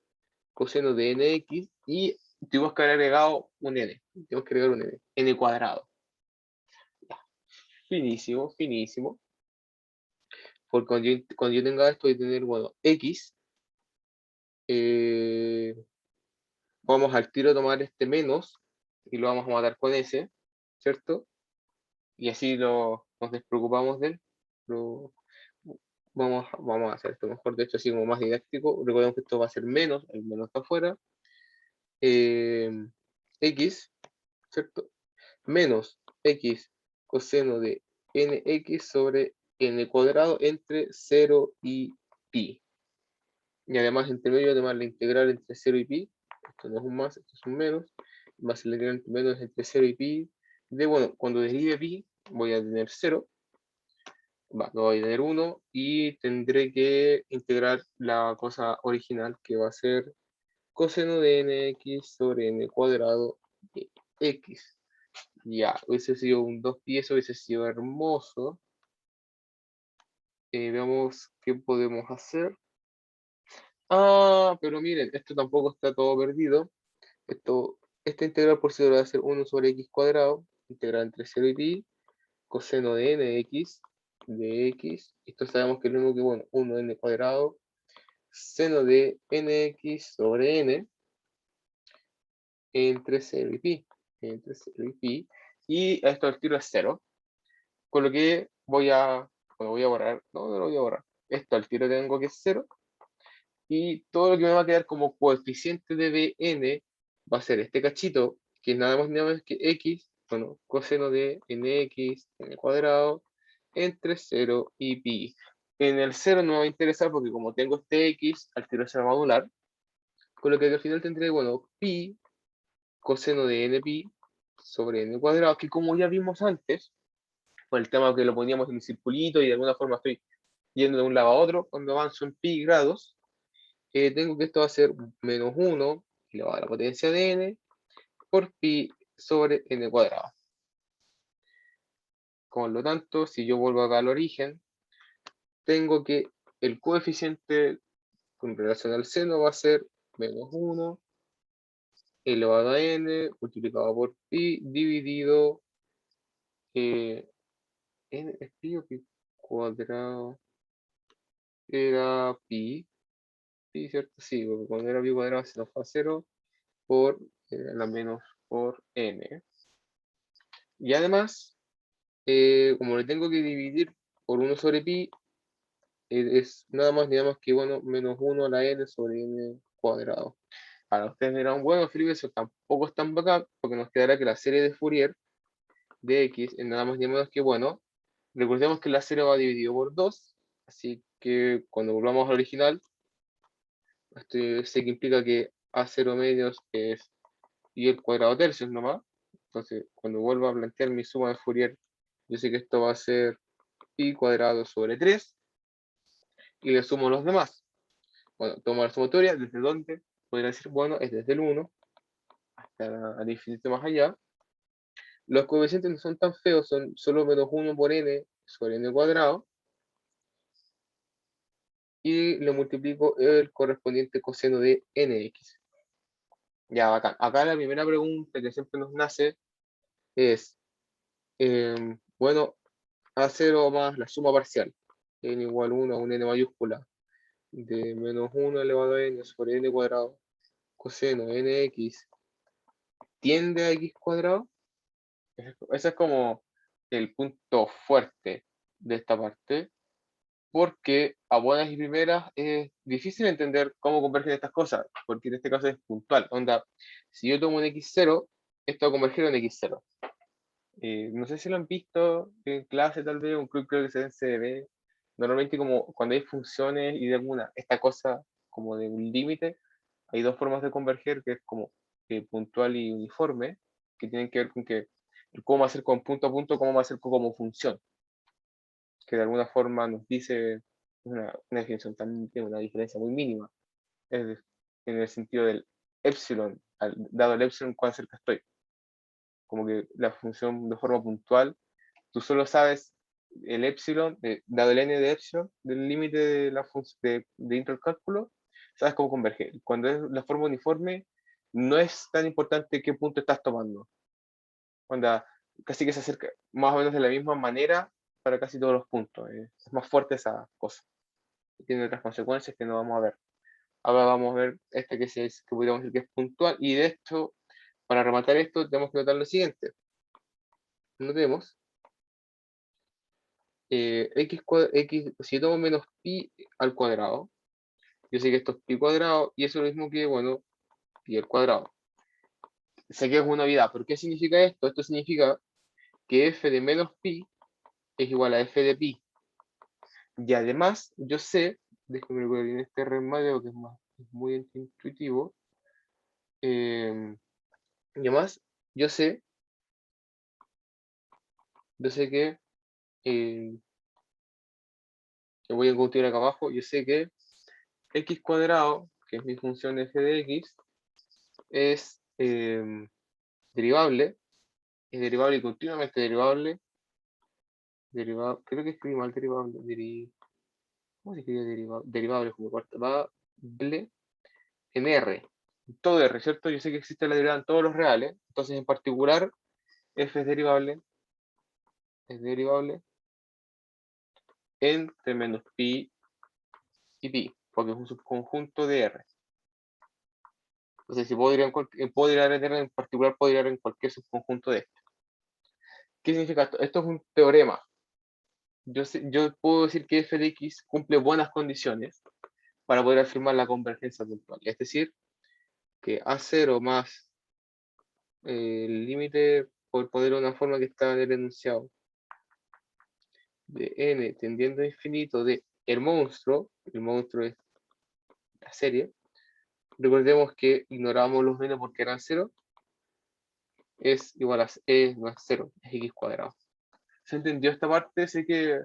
coseno de nx y tuvimos que haber agregado un n, tenemos que agregar un n cuadrado. Finísimo, finísimo. Porque cuando yo tenga esto, voy a tener, bueno, x. Vamos al tiro a tomar este menos y lo vamos a matar con ese, ¿cierto? Y así nos despreocupamos de él. Lo, vamos a hacer esto mejor, de hecho, así como más didáctico. Recordemos que esto va a ser menos, el menos está afuera. X, ¿cierto? Menos x coseno de nx sobre n cuadrado entre 0 y pi. Y además, entre medio, además la integral entre 0 y pi. Esto no es un más, esto es un menos. Más la integral entre menos entre 0 y pi. Bueno, cuando derive pi, voy a tener 0. Voy a tener 1 y tendré que integrar la cosa original que va a ser coseno de nx sobre n cuadrado de x. Ya, hubiese sido un 2pi, eso hubiese sido hermoso. Veamos qué podemos hacer. Ah, pero miren, esto tampoco está todo perdido. Esta integral por sí va a ser 1 sobre x cuadrado, integral entre 0 y pi, coseno de nx de x. Esto sabemos que es lo mismo que, bueno, 1n cuadrado, seno de nx sobre n, entre 0 y pi. Entre 0 y pi. Y esto al tiro es 0. Con lo que bueno, voy a borrar. No, no lo voy a borrar. Esto al tiro tengo que es 0. Y todo lo que me va a quedar como coeficiente de Bn va a ser este cachito, que es nada más ni nada menos que x, bueno, coseno de nx en el cuadrado, entre 0 y pi. En el 0 no me va a interesar porque como tengo este x, al tiro se va a modular, con lo que al final tendré, bueno, pi coseno de n pi sobre n cuadrado, que como ya vimos antes, con el tema que lo poníamos en el circulito y de alguna forma estoy yendo de un lado a otro, cuando avanzo en pi grados, tengo que esto va a ser menos 1 elevado a la potencia de n por pi sobre n cuadrado. Por lo tanto, si yo vuelvo acá al origen, tengo que el coeficiente con relación al seno va a ser menos 1 elevado a n multiplicado por pi dividido n es pi o pi cuadrado. Era pi, ¿cierto? Sí, porque cuando era pi cuadrado se nos fue a 0 por la menos por n. Y además, como le tengo que dividir por 1 sobre pi, es nada más ni nada más que, bueno, menos 1 a la n sobre n cuadrado. Ahora ustedes dirán, bueno, Felipe, eso tampoco es tan bacán, porque nos quedará que la serie de Fourier de x es nada más ni menos que, bueno, recordemos que la serie va dividido por 2, así que cuando volvamos al original, esto sé que implica que a0 medios es y el cuadrado tercios nomás. Entonces, cuando vuelva a plantear mi suma de Fourier, yo sé que esto va a ser pi cuadrado sobre 3 y le sumo los demás. Bueno, tomo la sumatoria, ¿desde dónde? Podría decir, bueno, es desde el 1 hasta el infinito más allá. Los coeficientes no son tan feos, son solo menos 1 por n sobre n cuadrado. Y le multiplico el correspondiente coseno de nx. Ya, bacán. Acá la primera pregunta que siempre nos nace es, bueno, a0 más la suma parcial, n igual 1 a un n mayúscula, de menos 1 elevado a n sobre n cuadrado, coseno nx, tiende a x cuadrado. Esa es como el punto fuerte de esta parte, porque a buenas y primeras es difícil entender cómo convergen estas cosas, porque en este caso es puntual. Onda, si yo tomo un x0, esto va a converger en x0. No sé si lo han visto en clase, tal vez, un creo que se ve en CDB. Normalmente, como cuando hay funciones y de alguna, esta cosa como de un límite, hay dos formas de converger, que es como puntual y uniforme, que tienen que ver con que cómo hacer con punto a punto, cómo hacer como función, que de alguna forma nos dice una definición también tiene una diferencia muy mínima, es en el sentido del epsilon, dado el epsilon, cuán cerca estoy. Como que la función de forma puntual, tú solo sabes el epsilon, dado el n de epsilon, del límite de la función de intercálculo, sabes cómo converger. Cuando es la forma uniforme, no es tan importante qué punto estás tomando. Onda, casi que se acerca más o menos de la misma manera para casi todos los puntos. Es más fuerte esa cosa. Tiene otras consecuencias que no vamos a ver. Ahora vamos a ver este que podríamos decir que es puntual. Y de hecho, para rematar esto, tenemos que notar lo siguiente. Notemos x, si yo tomo menos pi al cuadrado, yo sé que esto es pi cuadrado y eso es lo mismo que, bueno, pi al cuadrado. Sé que es una novedad, pero ¿qué significa esto? Esto significa que f de menos pi es igual a f de pi. Y además, yo sé, déjame ver en este remadeo que es muy intuitivo, y además, yo sé que, que voy a continuar acá abajo, yo sé que x cuadrado, que es mi función f de x, es derivable, es derivable y continuamente derivable, creo que escribí mal derivable, ¿cómo se escribe derivable? Derivable como cuarta variable en R, todo R, ¿cierto? Yo sé que existe la derivada en todos los reales, entonces en particular f es derivable entre menos pi y pi, porque es un subconjunto de R. Entonces, si puedo ir a R en particular, puedo ir en cualquier subconjunto de este. ¿Qué significa esto? Esto es un teorema. Yo puedo decir que f de x cumple buenas condiciones para poder afirmar la convergencia puntual. Es decir, que A0 más el límite, por poner una forma que está en el enunciado, de n tendiendo a infinito de el monstruo es la serie, recordemos que ignoramos los menos porque eran 0, es igual a no es 0, es x cuadrado. ¿Se entendió esta parte? Sé que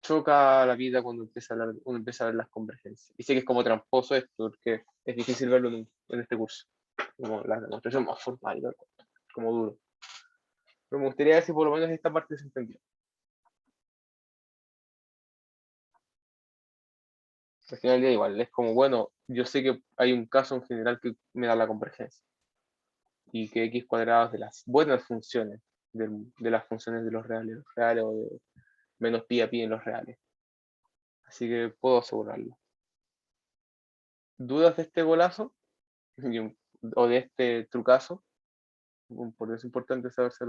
choca la vida cuando uno empieza a ver las convergencias. Y sé que es como tramposo esto, porque es difícil verlo en este curso. Como la demostración más formal, ¿no? Como duro. Pero me gustaría ver si por lo menos esta parte se entendió. Al final del día igual, es como, bueno, yo sé que hay un caso en general que me da la convergencia. Y que x cuadrado es de las buenas funciones, de las funciones de los reales o de menos pi a pi en los reales. Así que puedo asegurarlo. ¿Dudas de este golazo? O de este trucazo? Por eso es importante saberse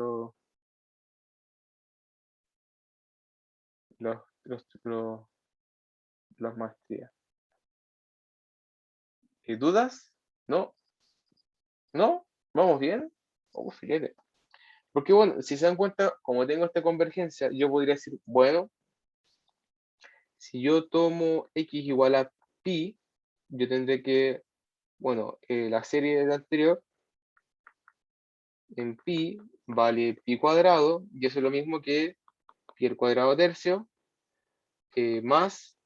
las maestrías. ¿Dudas? ¿No? ¿No? ¿Vamos bien? Vamos, filete. Porque bueno, si se dan cuenta, como tengo esta convergencia, yo podría decir, bueno, si yo tomo x igual a pi, yo tendré que, bueno, la serie de la anterior, en pi, vale pi cuadrado, y eso es lo mismo que pi al cuadrado tercio, más,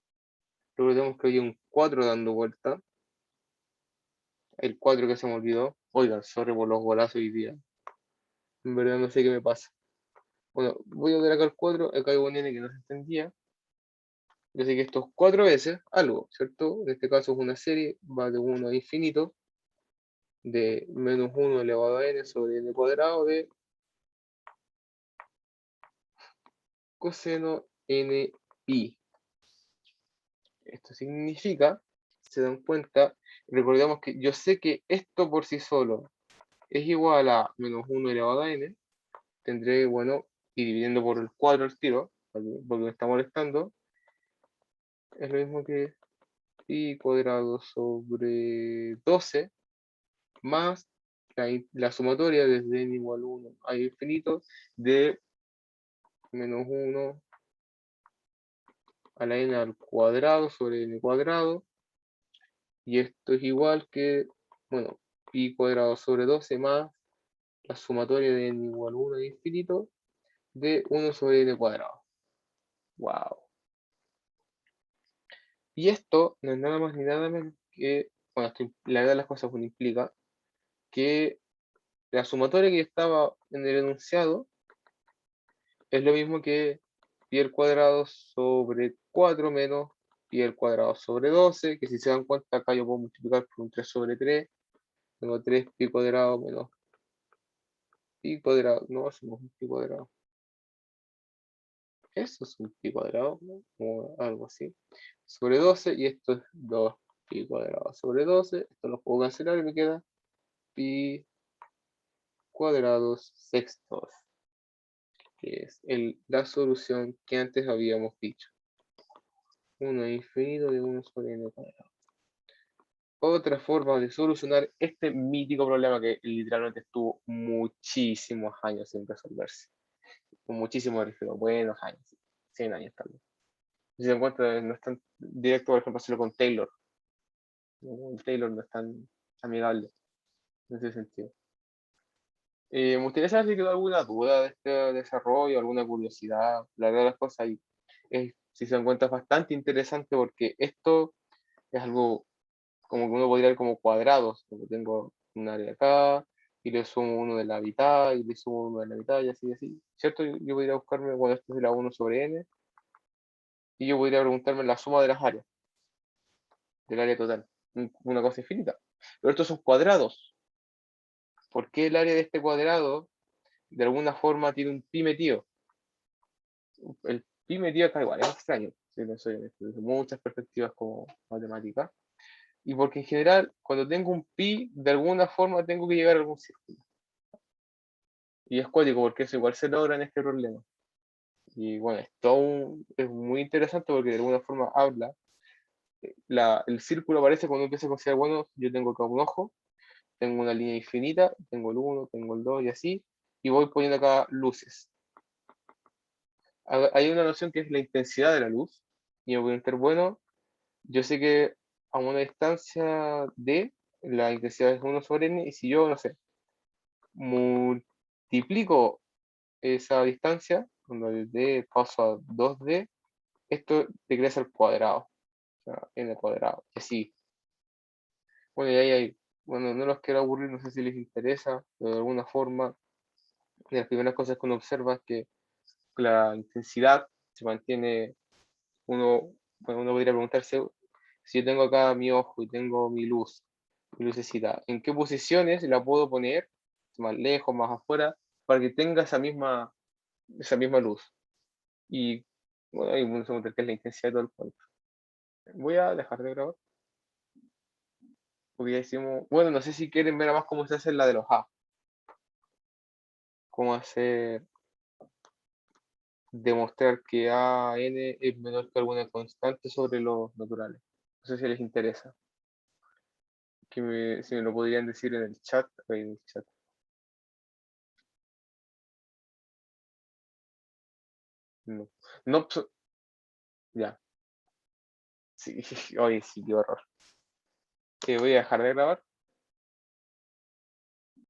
recordemos que hay un 4 dando vuelta, el 4 que se me olvidó, oigan, sorry por los golazos hoy día, en verdad no sé qué me pasa. Bueno, voy a ver acá el 4, acá hay un n que no se entendía, yo sé que esto es 4 veces algo, ¿cierto? En este caso es una serie, va de 1 a infinito, de menos 1 elevado a n sobre n cuadrado de coseno n pi. Esto significa, se dan cuenta, recordemos que yo sé que esto por sí solo es igual a menos 1 elevado a n, tendré, bueno, y dividiendo por el cuadro el tiro, porque me está molestando, es lo mismo que pi cuadrado sobre 12 más la sumatoria desde n igual 1 a infinito de menos 1 a la n al cuadrado sobre n cuadrado, y esto es igual que, bueno, pi cuadrado sobre 12 más la sumatoria de n igual 1 a infinito de 1 sobre n cuadrado. Wow. Y esto no es nada más ni nada menos que, bueno, la verdad de las cosas implica que la sumatoria que estaba en el enunciado es lo mismo que pi al cuadrado sobre 4 menos pi al cuadrado sobre 12, que si se dan cuenta acá yo puedo multiplicar por un 3 sobre 3, tengo 3 pi cuadrado menos pi cuadrado, no, hacemos un pi cuadrado. Eso es un pi cuadrado, ¿no? O algo así. Sobre 12, y esto es 2 pi cuadrado sobre 12, esto lo puedo cancelar y me queda pi cuadrados sextos, que es la solución que antes habíamos dicho. 1 infinito de 1 sobre n cuadrado. Otra forma de solucionar este mítico problema que literalmente estuvo muchísimos años sin resolverse. Muchísimos, refiero, buenos años, 100 años tal vez. Si se encuentra, no es tan directo, por ejemplo, hacerlo con Taylor. Taylor no es tan amigable en ese sentido. Me gustaría saber si quedó alguna duda de este desarrollo, alguna curiosidad. La verdad, las cosas ahí, si se encuentra, es bastante interesante porque esto es algo como que uno podría ver como cuadrados. Como tengo un área acá, y le sumo uno de la mitad, y le sumo uno de la mitad, y así, así. ¿Cierto? Yo podría buscarme, bueno, esto será 1 sobre n, y yo podría preguntarme la suma de las áreas, del área total. Una cosa infinita. Pero estos son cuadrados. ¿Por qué el área de este cuadrado de alguna forma tiene un pi metido? El pi metido acá igual, es extraño, si no soy honesto, desde muchas perspectivas como matemática. Y porque en general, cuando tengo un pi, de alguna forma tengo que llegar a algún círculo. Y es cuático, porque eso igual se logra en este problema. Y bueno, es muy interesante porque de alguna forma habla. El círculo aparece cuando empieza a considerar, bueno, yo tengo acá un ojo, tengo una línea infinita, tengo el 1, tengo el 2 y así, y voy poniendo acá luces. Hay una noción que es la intensidad de la luz, y me voy a preguntar, bueno, yo sé que a una distancia d, la intensidad es 1 sobre n, y si yo, no sé, multiplico esa distancia, cuando el d paso a 2d, esto decrece al cuadrado, o sea, n al cuadrado, y así. Bueno, y ahí hay, bueno, no los quiero aburrir, no sé si les interesa, pero de alguna forma, de las primeras cosas que uno observa es que la intensidad se mantiene, bueno, uno podría preguntarse, si yo tengo acá mi ojo y tengo mi luz, mi lucecita, ¿en qué posiciones la puedo poner, más lejos, más afuera, para que tenga esa misma luz? Y bueno, ahí uno se pregunta qué es la intensidad de todo el cuento. Voy a dejar de grabar, porque ya hicimos, bueno, no sé si quieren ver más cómo se hace la de los A, cómo hacer, demostrar que AN es menor que alguna constante sobre los naturales. No sé si les interesa. Si me lo podrían decir en el chat. Ahí en el chat. No. No, ya. Sí, oye, sí, qué horror. Voy a dejar de grabar.